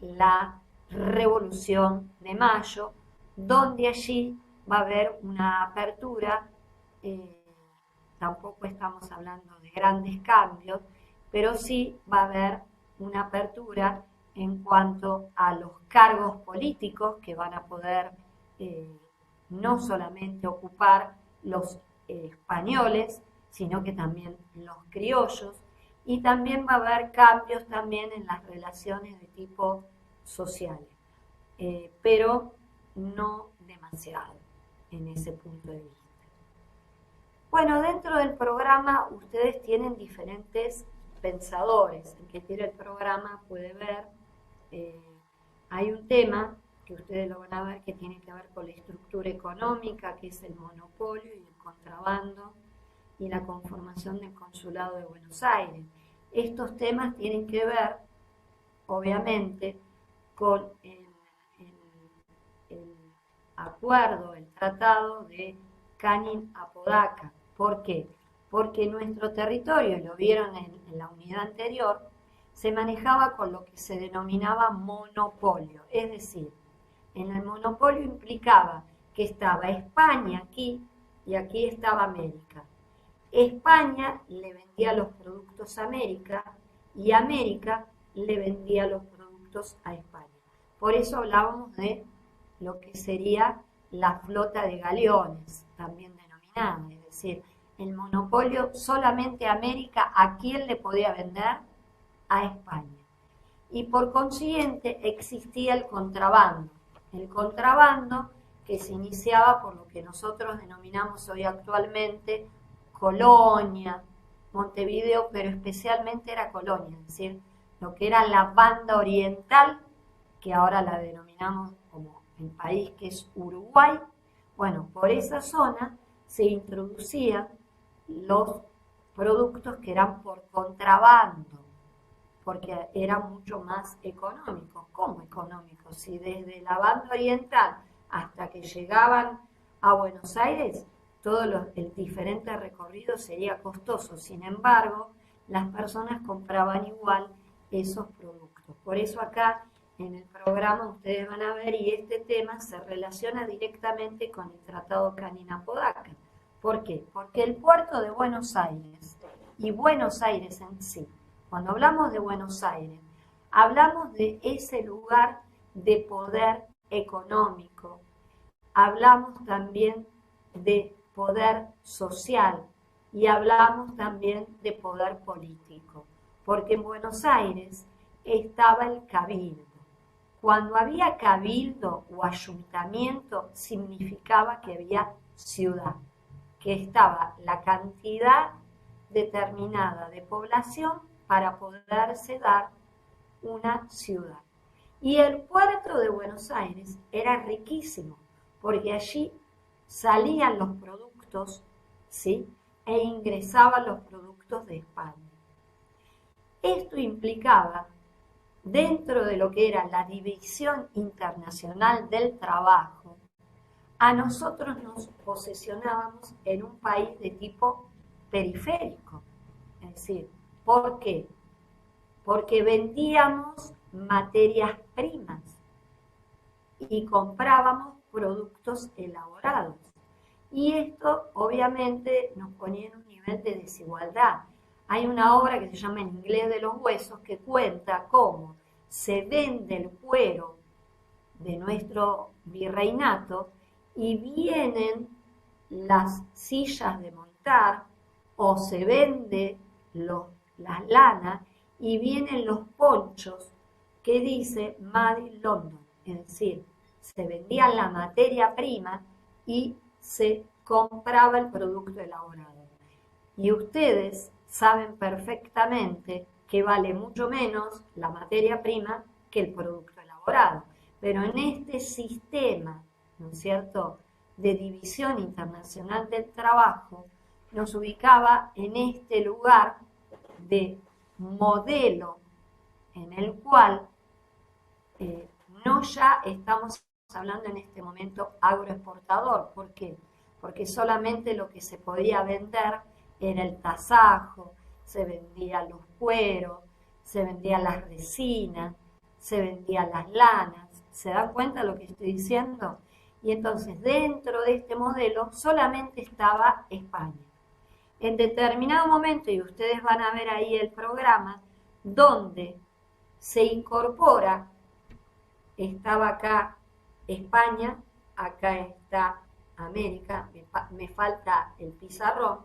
la Revolución de Mayo, donde allí va a haber una apertura. Tampoco estamos hablando de grandes cambios, pero sí va a haber una apertura en cuanto a los cargos políticos que van a poder no solamente ocupar los españoles, sino que también los criollos, y también va a haber cambios también en las relaciones de tipo sociales, pero no demasiado en ese punto de vista. Bueno, dentro del programa ustedes tienen diferentes pensadores. El que tiene el programa puede ver, hay un tema que ustedes lo van a ver que tiene que ver con la estructura económica, que es el monopolio y el contrabando, y la conformación del Consulado de Buenos Aires. Estos temas tienen que ver, obviamente, con el acuerdo, el tratado de Canin-Apodaca. ¿Por qué? Porque nuestro territorio, lo vieron en la unidad anterior, se manejaba con lo que se denominaba monopolio. Es decir, en el monopolio implicaba que estaba España aquí y aquí estaba América. España le vendía los productos a América y América le vendía los productos a España. Por eso hablábamos de lo que sería la flota de galeones, ¿está también denominada, es decir, el monopolio solamente América, ¿a quién le podía vender? A España. Y por consiguiente existía el contrabando que se iniciaba por lo que nosotros denominamos hoy actualmente Colonia, Montevideo, pero especialmente era Colonia, es decir, lo que era la banda oriental, que ahora la denominamos como el país que es Uruguay. Bueno, por esa zona se introducían los productos que eran por contrabando, porque eran mucho más económicos. ¿Cómo económicos? Si desde la banda oriental hasta que llegaban a Buenos Aires, todo el diferente recorrido sería costoso. Sin embargo, las personas compraban igual esos productos. Por eso acá en el programa ustedes van a ver, y este tema se relaciona directamente con el Tratado Canina-Apodaca. ¿Por qué? Porque el puerto de Buenos Aires y Buenos Aires en sí, cuando hablamos de Buenos Aires, hablamos de ese lugar de poder económico, hablamos también de poder social y hablamos también de poder político, porque en Buenos Aires estaba el cabildo. Cuando había cabildo o ayuntamiento, significaba que había ciudad, que estaba la cantidad determinada de población para poderse dar una ciudad. Y el puerto de Buenos Aires era riquísimo, porque allí salían los productos, ¿sí?, e ingresaban los productos de España. Esto implicaba, dentro de lo que era la División Internacional del Trabajo, a nosotros nos posicionábamos en un país de tipo periférico. Es decir, ¿por qué? Porque vendíamos materias primas y comprábamos productos elaborados. Y esto obviamente nos ponía en un nivel de desigualdad. Hay una obra que se llama En inglés de los huesos que cuenta cómo se vende el cuero de nuestro virreinato y vienen las sillas de montar, o se vende las lanas y vienen los ponchos que dice Made in London, es decir, se vendía la materia prima y se compraba el producto elaborado. Y ustedes saben perfectamente que vale mucho menos la materia prima que el producto elaborado. Pero en este sistema, ¿no es cierto?, de división internacional del trabajo, nos ubicaba en este lugar de modelo en el cual no ya estamos hablando en este momento agroexportador. ¿Por qué? Porque solamente lo que se podía vender era el tasajo, se vendían los cueros, se vendían las resinas, se vendían las lanas. ¿Se dan cuenta de lo que estoy diciendo? Y entonces dentro de este modelo solamente estaba España. En determinado momento, y ustedes van a ver ahí el programa, donde se incorpora, estaba acá España, acá está América, me falta el pizarrón,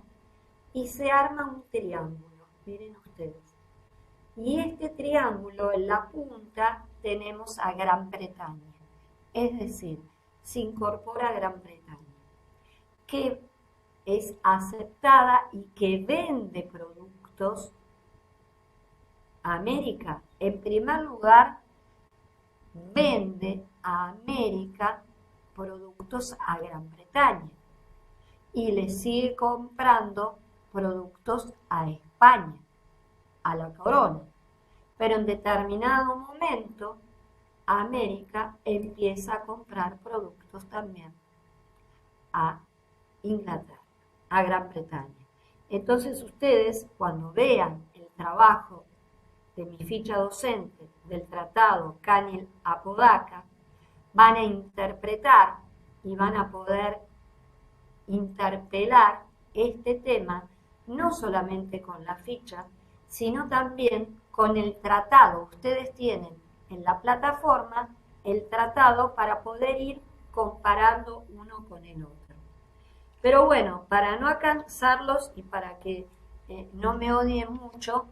y se arma un triángulo, miren ustedes. Y este triángulo, en la punta, tenemos a Gran Bretaña, es decir, se incorpora a Gran Bretaña, que es aceptada y que vende productos a América. En primer lugar, vende a América productos a Gran Bretaña y le sigue comprando productos a España, a la corona. Pero en determinado momento, América empieza a comprar productos también a Inglaterra, a Gran Bretaña. Entonces ustedes, cuando vean el trabajo de mi ficha docente del Tratado Canil-Apodaca, van a interpretar y van a poder interpelar este tema no solamente con la ficha, sino también con el tratado. Ustedes tienen en la plataforma el tratado para poder ir comparando uno con el otro. Pero bueno, para no cansarlos y para que no me odien mucho,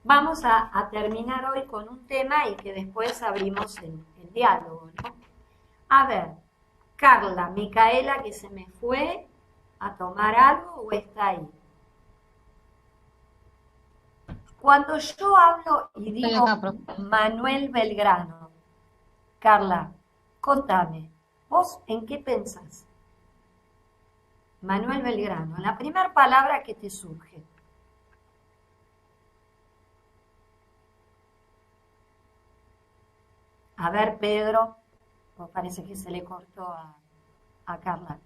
vamos a terminar hoy con un tema y que después abrimos el diálogo, ¿no? A ver, Carla, Micaela, que se me fue a tomar algo o está ahí. Cuando yo hablo y Estoy digo acá, profe. Manuel Belgrano, Carla, contame, ¿vos en qué pensás? Manuel Belgrano, la primera palabra que te surge. A ver, Pedro, pues parece que se le cortó a Carla.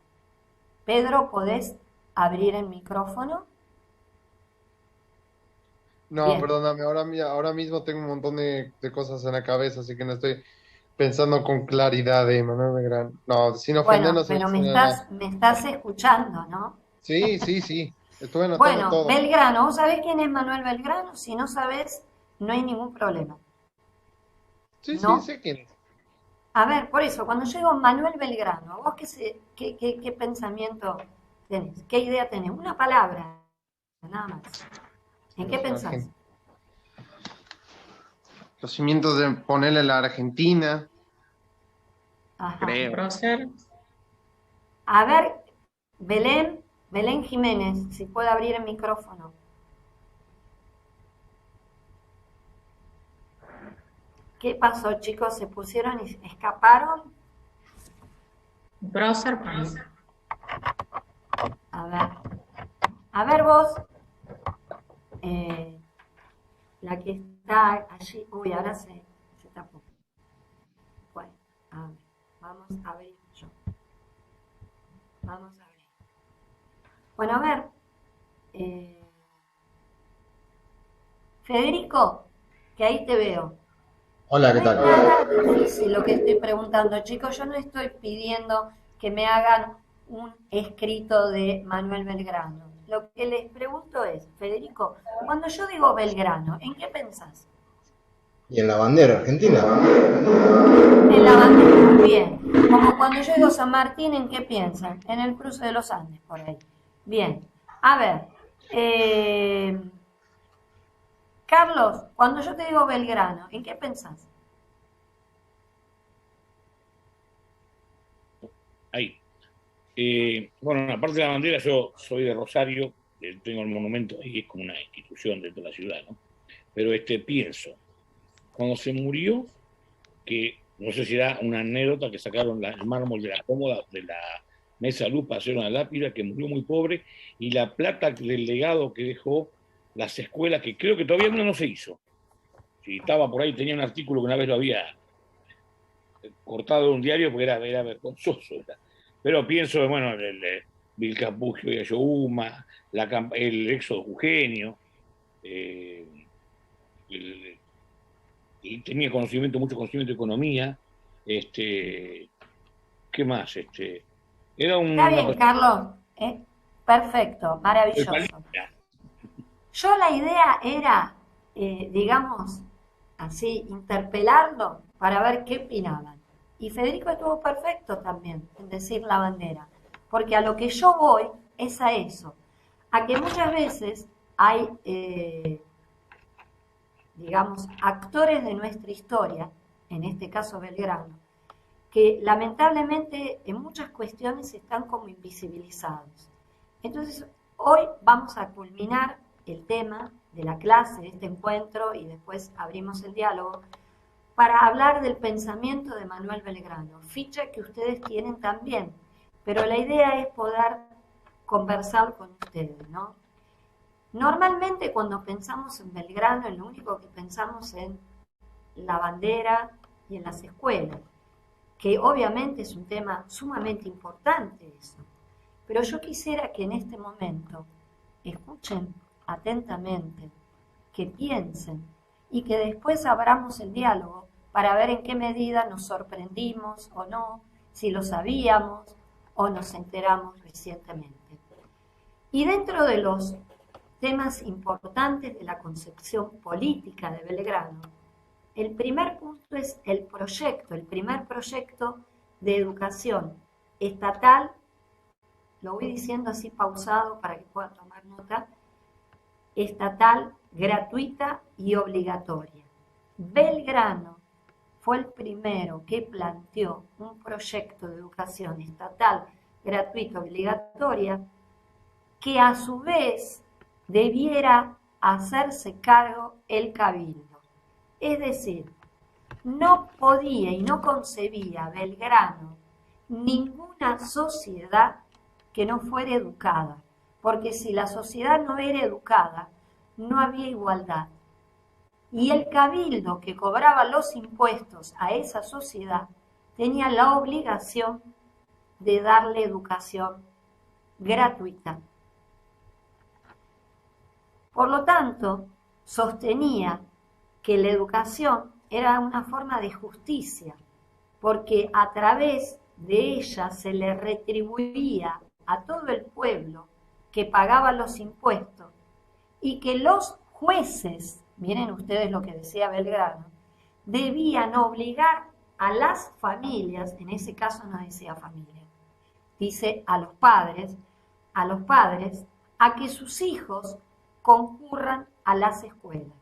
Pedro, ¿podés abrir el micrófono? No, Bien. perdóname, ahora mismo tengo un montón de cosas en la cabeza, así que no estoy pensando con claridad de Manuel Belgrano. No, sin Bueno, ofendernos. pero me estás escuchando, ¿no? Sí, sí, sí. Estuve anotando Bueno, todo. Belgrano, ¿vos sabés quién es Manuel Belgrano? Si no sabés, no hay ningún problema. Sí, sí, ¿No? sé quién es. A ver, por eso, cuando yo digo Manuel Belgrano, ¿vos qué pensamiento tenés? ¿Qué idea tenés? Una palabra, nada más. ¿En qué pensás? Los cimientos de ponerle la Argentina, Ajá. creo. Prócer. A ver, Belén Jiménez, si puede abrir el micrófono. ¿Qué pasó, chicos? ¿Se pusieron y escaparon? Prócer, país. A ver vos, la que está allí, uy, ahora se tapó. Bueno, a ver, vamos a abrir yo. Vamos a abrir. Bueno, a ver, Federico, que ahí te veo. Hola, ¿qué No es tal? nada difícil lo que estoy preguntando, chicos. Yo no estoy pidiendo que me hagan un escrito de Manuel Belgrano. Lo que les pregunto es, Federico, cuando yo digo Belgrano, ¿en qué pensás? ¿Y en la bandera argentina? En la bandera, bien. Como cuando yo digo San Martín, ¿en qué piensan? En el cruce de los Andes, por ahí. Bien. A ver, Carlos, cuando yo te digo Belgrano, ¿en qué pensás? Ahí. Bueno, aparte de la bandera, yo soy de Rosario, tengo el monumento ahí, es como una institución dentro de la ciudad, ¿no? Pero pienso, cuando se murió, que no sé si era una anécdota que sacaron el mármol de la cómoda de la mesa de luz para hacer una lápida, que murió muy pobre, y la plata del legado que dejó las escuelas, que creo que todavía no se hizo. Si estaba por ahí, tenía un artículo que una vez lo había cortado de un diario porque era vergonzoso. Pero pienso, bueno, el Vilcapugio y Ayohuma, el éxodo Eugenio, y tenía conocimiento, mucho conocimiento de economía. ¿Qué más? Era Está una bien, Carlos. Perfecto, maravilloso. Yo la idea era, digamos, así, interpelarlo para ver qué opinaban. Y Federico estuvo perfecto también en decir la bandera, porque a lo que yo voy es a eso, a que muchas veces hay, digamos, actores de nuestra historia, en este caso Belgrano, que lamentablemente en muchas cuestiones están como invisibilizados. Entonces, hoy vamos a culminar el tema de la clase, de este encuentro, y después abrimos el diálogo, para hablar del pensamiento de Manuel Belgrano, ficha que ustedes tienen también, pero la idea es poder conversar con ustedes, ¿no? Normalmente cuando pensamos en Belgrano, lo único que pensamos en la bandera y en las escuelas, que obviamente es un tema sumamente importante eso. Pero yo quisiera que en este momento escuchen atentamente, que piensen y que después abramos el diálogo para ver en qué medida nos sorprendimos o no, si lo sabíamos o nos enteramos recientemente. Y dentro de los temas importantes de la concepción política de Belgrano, el primer punto es el primer proyecto de educación estatal lo voy diciendo así pausado para que puedan tomar nota, estatal, gratuita y obligatoria. Belgrano fue el primero que planteó un proyecto de educación estatal, gratuita, obligatoria, que a su vez debiera hacerse cargo el cabildo. Es decir, no podía y no concebía Belgrano ninguna sociedad que no fuera educada, porque si la sociedad no era educada, no había igualdad. Y el cabildo que cobraba los impuestos a esa sociedad tenía la obligación de darle educación gratuita. Por lo tanto, sostenía que la educación era una forma de justicia, porque a través de ella se le retribuía a todo el pueblo que pagaba los impuestos y que los jueces, miren ustedes lo que decía Belgrano, debían obligar a las familias, en ese caso no decía familia, dice a los padres, a que sus hijos concurran a las escuelas.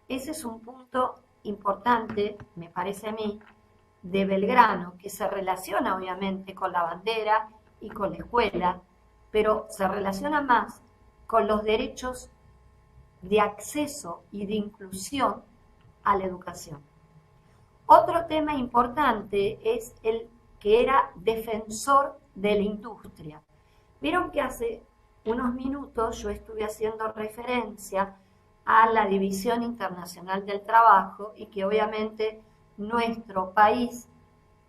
Ese es un punto importante, me parece a mí, de Belgrano, que se relaciona obviamente con la bandera y con la escuela, pero se relaciona más con los derechos de acceso y de inclusión a la educación. Otro tema importante es el que era defensor de la industria. Vieron que hace unos minutos yo estuve haciendo referencia a la División Internacional del Trabajo y que obviamente nuestro país,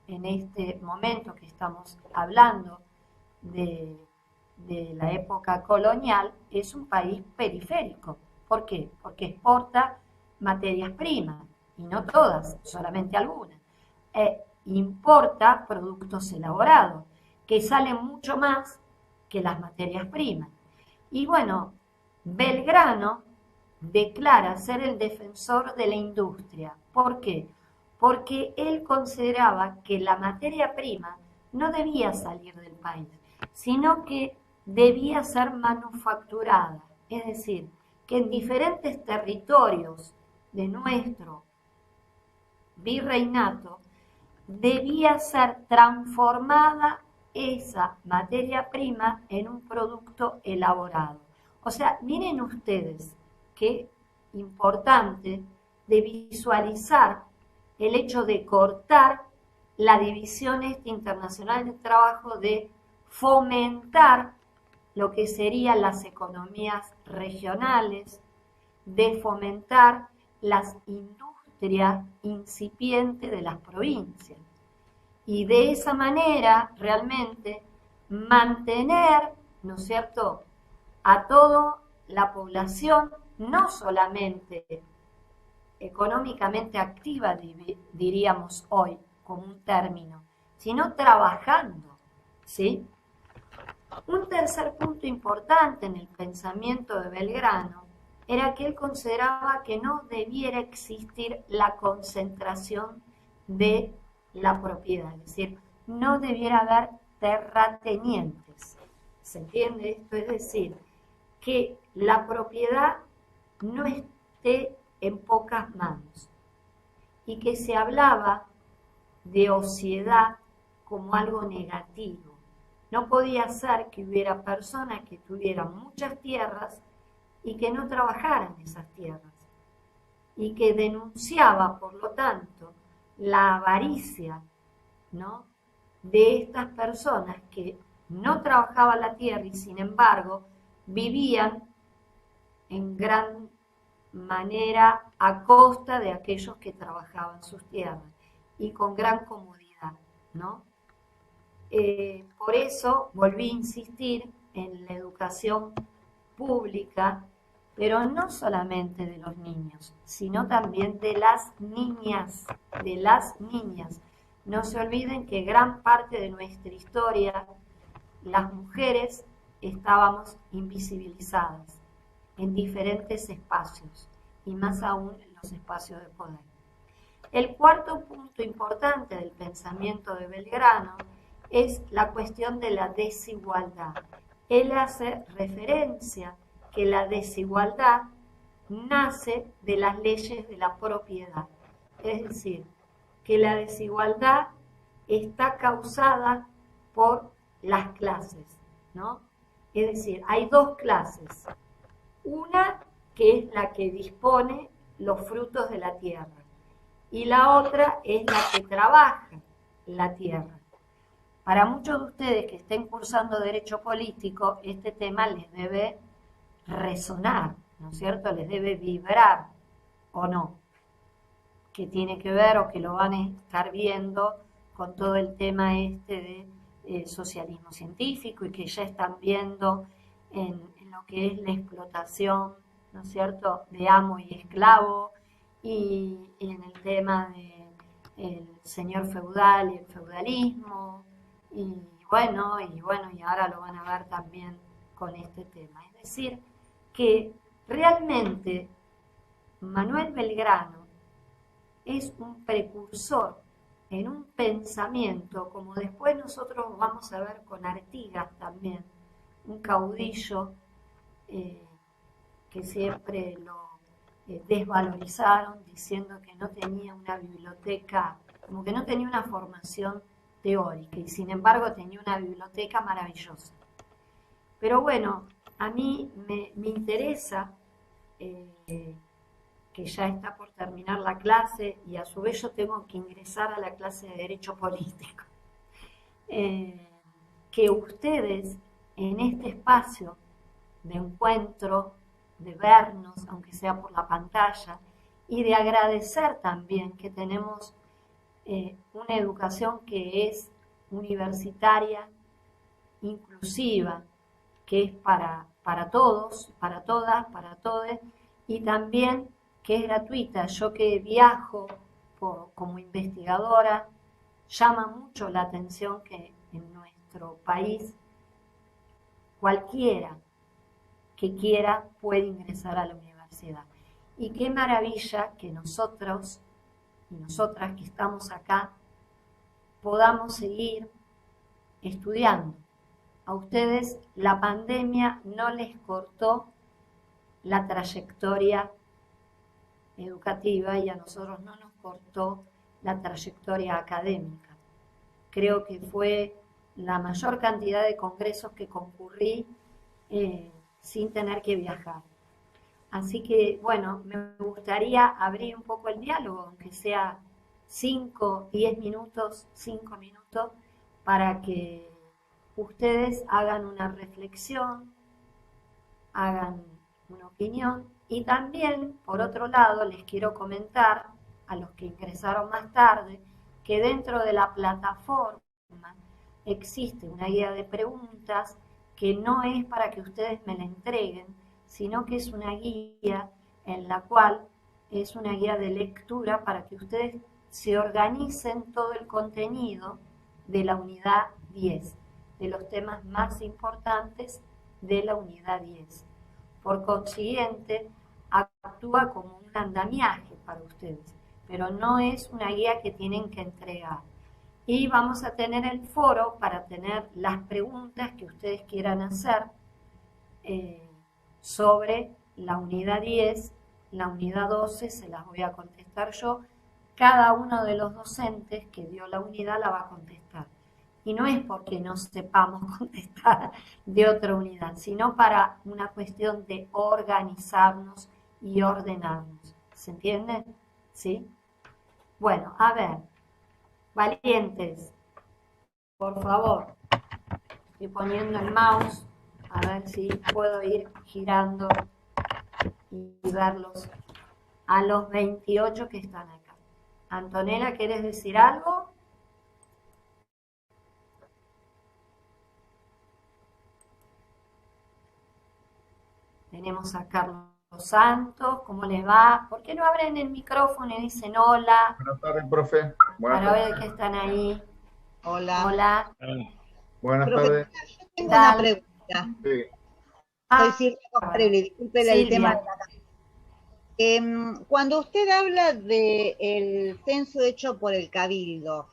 en este momento que estamos hablando de la época colonial, es un país periférico. ¿Por qué? Porque exporta materias primas, y no todas, solamente algunas. Importa productos elaborados, que salen mucho más que las materias primas. Y bueno, Belgrano declara ser el defensor de la industria. ¿Por qué? Porque él consideraba que la materia prima no debía salir del país, sino que debía ser manufacturada, es decir, que en diferentes territorios de nuestro virreinato debía ser transformada esa materia prima en un producto elaborado. O sea, miren ustedes qué importante de visualizar el hecho de cortar la división internacional del trabajo, de fomentar lo que serían las economías regionales, de fomentar las industrias incipientes de las provincias. Y de esa manera realmente mantener, ¿no es cierto?, a toda la población, no solamente económicamente activa, diríamos hoy, como un término, sino trabajando, ¿sí? Un tercer punto importante en el pensamiento de Belgrano era que él consideraba que no debiera existir la concentración de la propiedad, es decir, no debiera haber terratenientes. ¿Se entiende esto? Es decir, que la propiedad no esté en pocas manos y que se hablaba de ociedad como algo negativo. No podía ser que hubiera personas que tuvieran muchas tierras y que no trabajaran esas tierras y que denunciaba, por lo tanto, la avaricia, ¿no?, de estas personas que no trabajaban la tierra y sin embargo vivían en gran manera a costa de aquellos que trabajaban sus tierras y con gran comodidad, ¿no? Por eso volví a insistir en la educación pública, pero no solamente de los niños, sino también de las niñas, de las niñas. No se olviden que gran parte de nuestra historia, las mujeres estábamos invisibilizadas en diferentes espacios, y más aún en los espacios de poder. El cuarto punto importante del pensamiento de Belgrano es la cuestión de la desigualdad. Él hace referencia que la desigualdad nace de las leyes de la propiedad. Es decir, que la desigualdad está causada por las clases, ¿no? Es decir, hay dos clases. Una que es la que dispone los frutos de la tierra y la otra es la que trabaja la tierra. Para muchos de ustedes que estén cursando Derecho Político, este tema les debe resonar, ¿no es cierto? Les debe vibrar, ¿o no? Que tiene que ver o que lo van a estar viendo con todo el tema este de socialismo científico y que ya están viendo en lo que es la explotación, ¿no es cierto?, de amo y esclavo y en el tema del señor feudal y el feudalismo y bueno, y ahora lo van a ver también con este tema. Es decir, que realmente Manuel Belgrano es un precursor en un pensamiento, como después nosotros vamos a ver con Artigas también, un caudillo que siempre lo desvalorizaron diciendo que no tenía una biblioteca, como que no tenía una formación teórica y sin embargo tenía una biblioteca maravillosa. Pero bueno, a mí me interesa que ya está por terminar la clase y a su vez yo tengo que ingresar a la clase de Derecho Político. Que ustedes en este espacio de encuentro, de vernos, aunque sea por la pantalla, y de agradecer también que tenemos una educación que es universitaria, inclusiva, que es para todos, para todas, para todos, y también que es gratuita. Yo que viajo como investigadora, llama mucho la atención que en nuestro país cualquiera que quiera puede ingresar a la universidad. Y qué maravilla que nosotros y nosotras que estamos acá podamos seguir estudiando. A ustedes la pandemia no les cortó la trayectoria educativa y a nosotros no nos cortó la trayectoria académica. Creo que fue la mayor cantidad de congresos que concurrí sin tener que viajar. Así que, bueno, me gustaría abrir un poco el diálogo, aunque sea 5, 10 minutos, 5 minutos, para que ustedes hagan una reflexión, hagan una opinión. Y también, por otro lado, les quiero comentar a los que ingresaron más tarde que dentro de la plataforma existe una guía de preguntas que no es para que ustedes me la entreguen, sino que es una guía en la cual es una guía de lectura para que ustedes se organicen todo el contenido de la unidad 10, de los temas más importantes de la unidad 10. Por consiguiente, actúa como un andamiaje para ustedes, pero no es una guía que tienen que entregar. Y vamos a tener el foro para tener las preguntas que ustedes quieran hacer sobre la unidad 10, la unidad 12 se las voy a contestar yo. Cada uno de los docentes que dio la unidad la va a contestar. Y no es porque no sepamos contestar de otra unidad, sino para una cuestión de organizarnos y ordenarnos. ¿Se entiende? ¿Sí? Bueno, a ver, valientes, por favor, estoy poniendo el mouse, a ver si puedo ir girando y verlos a los 28 que están acá. Antonella, ¿quieres decir algo? Tenemos a Carlos Santos, ¿cómo les va? ¿Por qué no abren el micrófono y dicen hola? Buenas tardes, profe. Para ver que están ahí. Hola. Hola. Buenas Profe, tardes. yo tengo una pregunta. Sí. Soy Silvia Costrelli, disculpe el tema de la cuando usted habla del censo hecho por el Cabildo,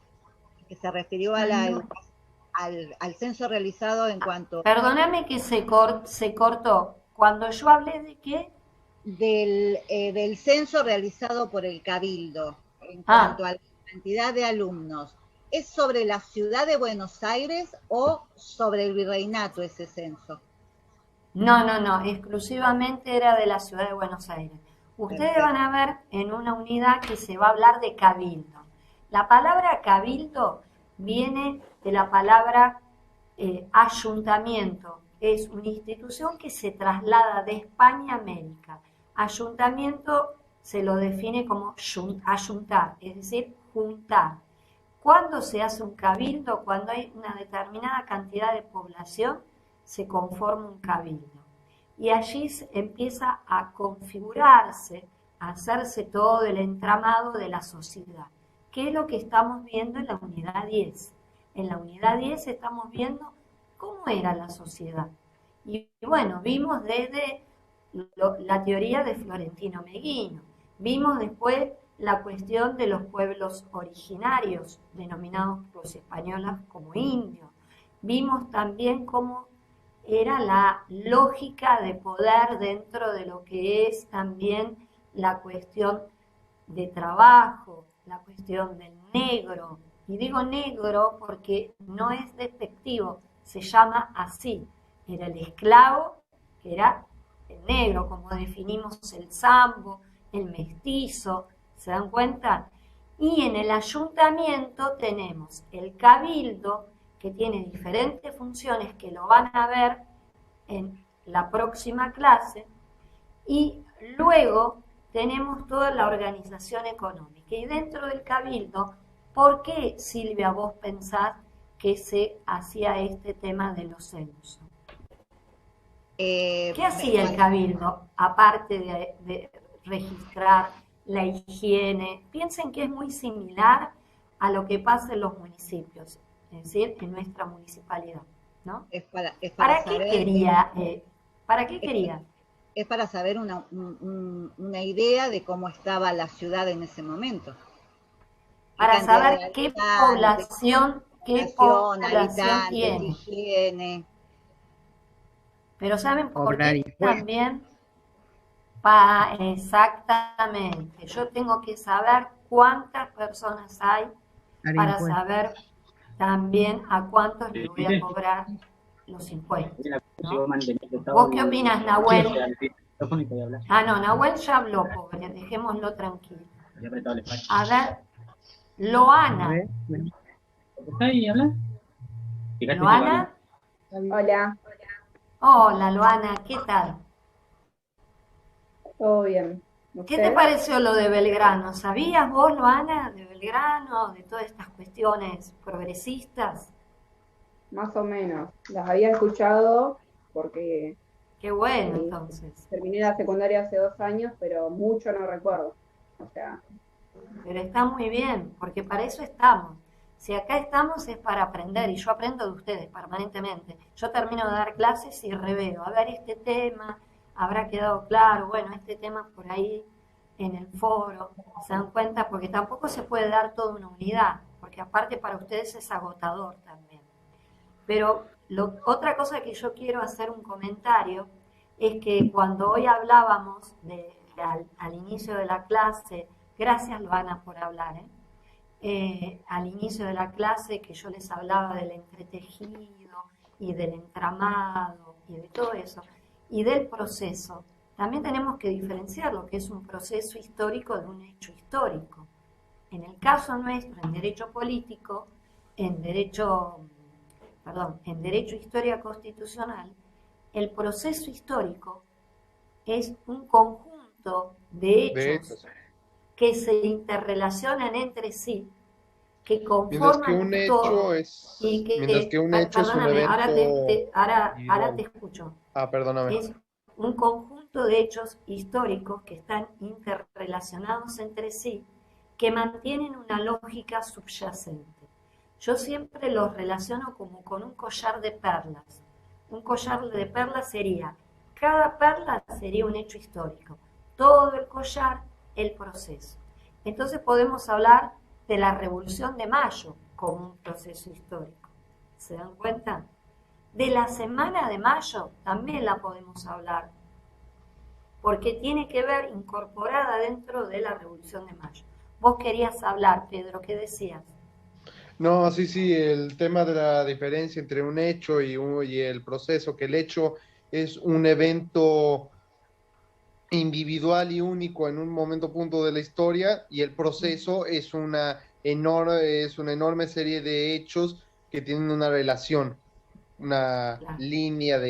que se refirió a la educación al censo realizado en cuanto Perdóname que se cortó. Cuando yo hablé de qué, del censo realizado por el Cabildo en Ah. cuanto a la cantidad de alumnos, ¿es sobre la ciudad de Buenos Aires o sobre el virreinato ese censo? no, exclusivamente era de la ciudad de Buenos Aires. Ustedes Perfecto. van a ver en una unidad que se va a hablar de cabildo. La palabra cabildo viene de la palabra ayuntamiento. Es una institución que se traslada de España a América. Ayuntamiento se lo define como ayuntar, es decir, juntar. ¿Cuándo se hace un cabildo? Cuando hay una determinada cantidad de población, se conforma un cabildo. Y allí se empieza a configurarse, a hacerse todo el entramado de la sociedad. ¿Qué es lo que estamos viendo en la unidad 10? En la unidad 10 estamos viendo cómo era la sociedad. Y bueno, vimos desde la teoría de Florentino Meguino, vimos después la cuestión de los pueblos originarios, denominados por los españoles como indios. Vimos también cómo era la lógica de poder dentro de lo que es también la cuestión de trabajo, la cuestión del negro. Y digo negro porque no es despectivo, se llama así. Era el esclavo, que era el negro, como definimos el zambo, el mestizo, ¿se dan cuenta? Y en el ayuntamiento tenemos el cabildo, que tiene diferentes funciones que lo van a ver en la próxima clase, y luego tenemos toda la organización económica. Y dentro del cabildo, ¿por qué, Silvia, vos pensás que se hacía este tema de los censos? ¿Qué hacía el cabildo, aparte de registrar la higiene? Piensen que es muy similar a lo que pasa en los municipios, es decir, en nuestra municipalidad, ¿no? ¿Para qué quería? ¿Para qué quería? Es para saber una idea de cómo estaba la ciudad en ese momento. Para saber qué población tiene. Higiene. Pero ¿saben por qué también? Exactamente. Yo tengo que saber cuántas personas hay para saber también a cuántos les voy a cobrar los impuestos, ¿no? ¿Vos qué opinas, Nahuel? Ah, no, Nahuel ya habló, pobre, dejémoslo tranquilo. A ver, Loana. ¿Está ahí, habla? ¿Loana? Hola. Hola, Loana, ¿qué tal? Todo bien. ¿Qué te pareció lo de Belgrano? ¿Sabías vos, Loana, de Belgrano, de todas estas cuestiones progresistas? Más o menos. Las había escuchado porque... Qué bueno, entonces. Terminé la secundaria hace 2 años, pero mucho no recuerdo. O sea... Pero está muy bien, porque para eso estamos. Si acá estamos es para aprender, y yo aprendo de ustedes permanentemente. Yo termino de dar clases y reveo. A ver, este tema, habrá quedado claro, bueno, este tema por ahí en el foro, ¿se dan cuenta? Porque tampoco se puede dar toda una unidad, porque aparte para ustedes es agotador también. Pero otra cosa que yo quiero hacer un comentario es que cuando hoy hablábamos al inicio de la clase, gracias Loana por hablar, al inicio de la clase que yo les hablaba del entretejido y del entramado y de todo eso, y del proceso, también tenemos que diferenciar lo que es un proceso histórico de un hecho histórico. En el caso nuestro, en derecho político, en derecho historia constitucional, el proceso histórico es un conjunto de hechos que se interrelacionan entre sí, que conforman mientras que un hecho es un evento... Ahora te escucho. Perdóname. Es un conjunto de hechos históricos que están interrelacionados entre sí, que mantienen una lógica subyacente. Yo siempre los relaciono como con un collar de perlas. Un collar de perlas sería, cada perla sería un hecho histórico. Todo el collar, el proceso. Entonces podemos hablar de la Revolución de Mayo como un proceso histórico. ¿Se dan cuenta? De la semana de mayo también la podemos hablar, porque tiene que ver incorporada dentro de la Revolución de Mayo. Vos querías hablar, Pedro, ¿qué decías? No, sí, el tema de la diferencia entre un hecho y el proceso, que el hecho es un evento individual y único en un momento punto de la historia y el proceso es una enorme serie de hechos que tienen una relación, una Claro. línea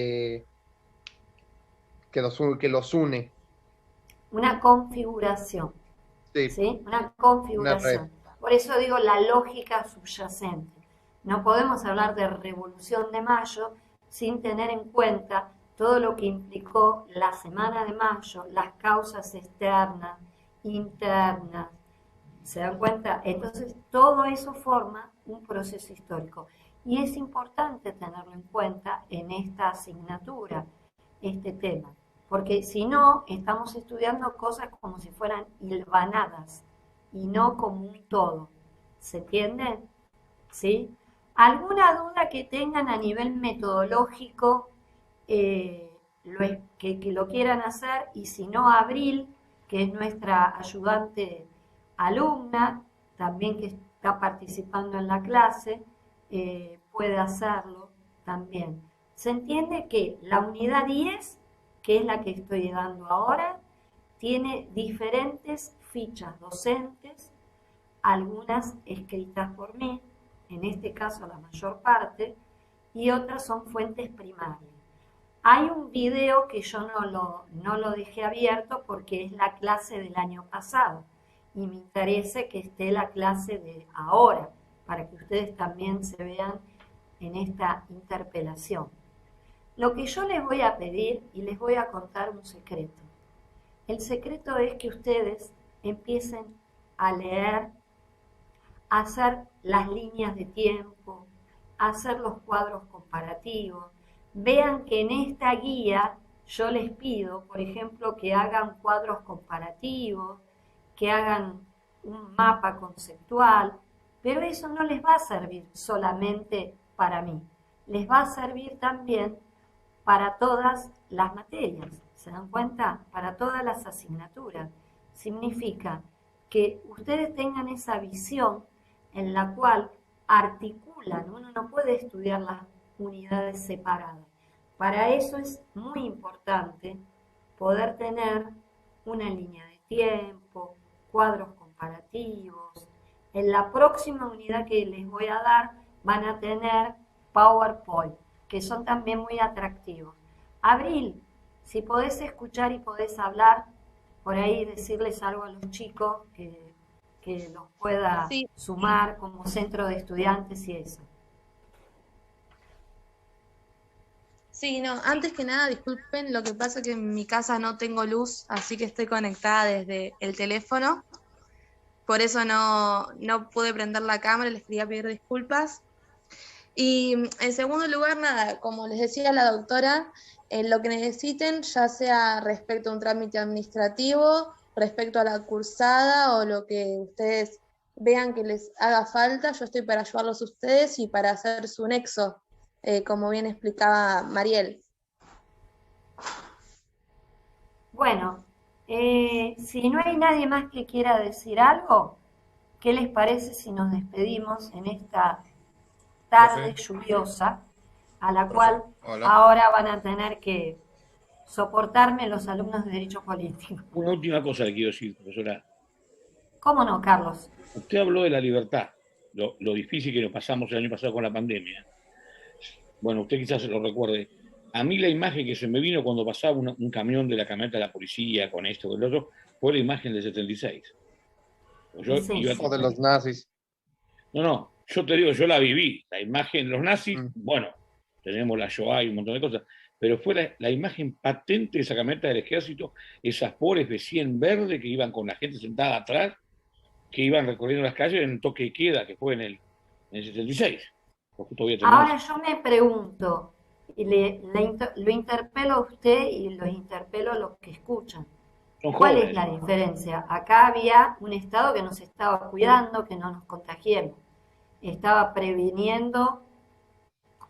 que los une. Una configuración, Sí, ¿sí? Una una red. configuración. Por eso digo la lógica subyacente. No podemos hablar de Revolución de Mayo sin tener en cuenta todo lo que implicó la Semana de Mayo, las causas externas, internas. ¿Se dan cuenta? Entonces, todo eso forma un proceso histórico. Y es importante tenerlo en cuenta en esta asignatura, este tema. Porque si no, estamos estudiando cosas como si fueran hilvanadas y no como un todo. ¿Se entiende? ¿Sí? ¿Alguna duda que tengan a nivel metodológico que lo quieran hacer? Y si no, Abril, que es nuestra ayudante alumna, también que está participando en la clase, puede hacerlo también. Se entiende que la unidad 10, que es la que estoy dando ahora, tiene diferentes fichas docentes, algunas escritas por mí, en este caso la mayor parte, y otras son fuentes primarias. Hay un video que yo no lo dejé abierto porque es la clase del año pasado y me interesa que esté la clase de ahora para que ustedes también se vean en esta interpelación. Lo que yo les voy a pedir y les voy a contar un secreto. El secreto es que ustedes empiecen a leer, a hacer las líneas de tiempo, a hacer los cuadros comparativos. Vean que en esta guía yo les pido, por ejemplo, que hagan cuadros comparativos, que hagan un mapa conceptual, pero eso no les va a servir solamente para mí, les va a servir también para todas las materias, ¿se dan cuenta? Para todas las asignaturas. Significa que ustedes tengan esa visión en la cual articulan, uno no puede estudiar las unidades separadas. Para eso es muy importante poder tener una línea de tiempo, cuadros comparativos. En la próxima unidad que les voy a dar van a tener PowerPoint, que son también muy atractivos. Abril, si podés escuchar y podés hablar, por ahí decirles algo a los chicos que los pueda sumar como centro de estudiantes y eso. Sí, no, antes que nada, disculpen, lo que pasa es que en mi casa no tengo luz, así que estoy conectada desde el teléfono. Por eso no pude prender la cámara, les quería pedir disculpas. Y en segundo lugar, nada, como les decía la doctora, lo que necesiten, ya sea respecto a un trámite administrativo, respecto a la cursada o lo que ustedes vean que les haga falta, yo estoy para ayudarlos a ustedes y para hacer su nexo, como bien explicaba Mariel. Bueno, si no hay nadie más que quiera decir algo, ¿qué les parece si nos despedimos en esta tarde lluviosa, a la cual ahora van a tener que soportarme los alumnos de Derecho Político? Una última cosa le quiero decir, profesora. ¿Cómo no, Carlos? Usted habló de la libertad, lo difícil que nos pasamos el año pasado con la pandemia. Bueno, usted quizás se lo recuerde. A mí la imagen que se me vino cuando pasaba un camión de la camioneta de la policía con esto, con el otro, fue la imagen del 76. O de los nazis. No, yo te digo, yo la viví. La imagen, los nazis, bueno, tenemos la Shoah y un montón de cosas, pero fue la imagen patente de esa camioneta del ejército, esas pobres de 100 verde que iban con la gente sentada atrás, que iban recorriendo las calles en el toque de queda, que fue en el 76. Ahora yo me pregunto, y lo interpelo a usted y los interpelo a los que escuchan. ¿Cuál es la diferencia? Acá había un Estado que nos estaba cuidando, que no nos contagiemos. Estaba previniendo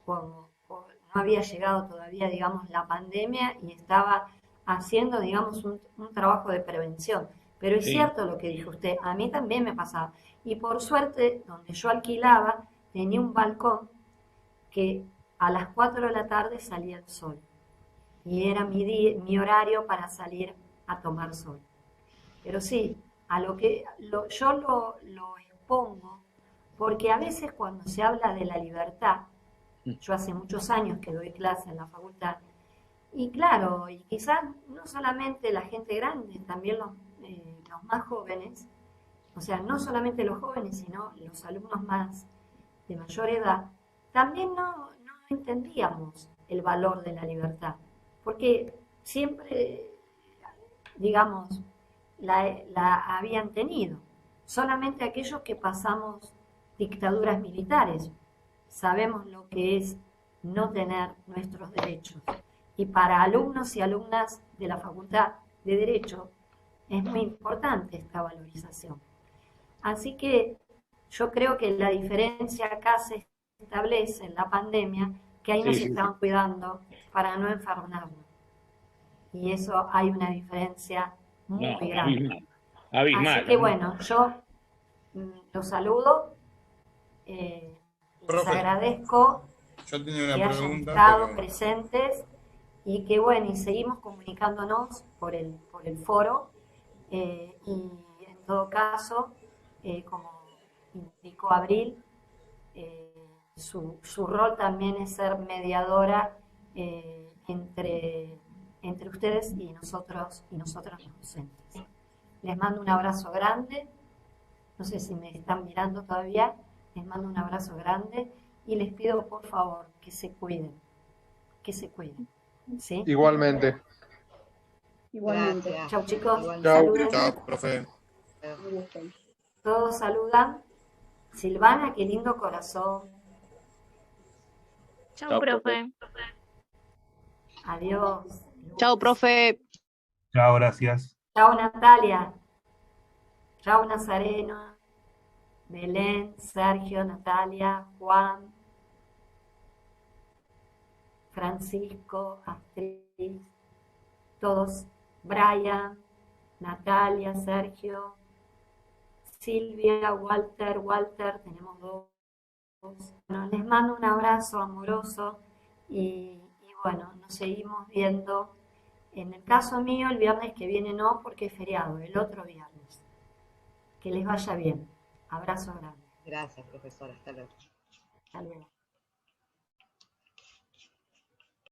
no había llegado todavía, digamos, la pandemia y estaba haciendo, digamos, un trabajo de prevención. Pero es Sí. cierto lo que dijo usted, a mí también me pasaba. Y por suerte, donde yo alquilaba, tenía un balcón que a las 4 de la tarde salía el sol. Y era mi horario para salir a tomar sol. Pero sí, a yo lo expongo, porque a veces cuando se habla de la libertad, yo hace muchos años que doy clase en la facultad, y claro, y quizás no solamente la gente grande, también los más jóvenes, o sea, no solamente los jóvenes, sino los alumnos más de mayor edad, también no entendíamos el valor de la libertad, porque siempre, digamos, la habían tenido. Solamente aquellos que pasamos dictaduras militares sabemos lo que es no tener nuestros derechos. Y para alumnos y alumnas de la Facultad de Derecho es muy importante esta valorización. Así que yo creo que la diferencia acá se establece en la pandemia, que ahí nos estaban cuidando para no enfermarnos. Y eso hay una diferencia muy grande. Abismal. Así que bueno, yo los saludo, les agradezco yo tenía una que hayan pregunta, estado pero presentes y que bueno, y seguimos comunicándonos por el foro y en todo caso, como indicó Abril, su rol también es ser mediadora entre ustedes y nosotros los docentes. Les mando un abrazo grande, no sé si me están mirando todavía, les mando un abrazo grande y les pido por favor que se cuiden, ¿sí? Igualmente. Igualmente. Chau chicos, Igualmente. saluden. chao, profe. Un gusto. Todos saludan. Silvana, qué lindo corazón. Chau, profe. Adiós. Chao, profe. Chao, gracias. Chao, Natalia. Chao, Nazareno. Belén, Sergio, Natalia, Juan, Francisco, Astrid, todos. Brian, Natalia, Sergio, Silvia, Walter, tenemos dos. Bueno, les mando un abrazo amoroso y bueno, nos seguimos viendo. En el caso mío, el viernes que viene no, porque es feriado, el otro viernes. Que les vaya bien. Abrazo grande. Gracias, profesora. Hasta luego. Hasta luego.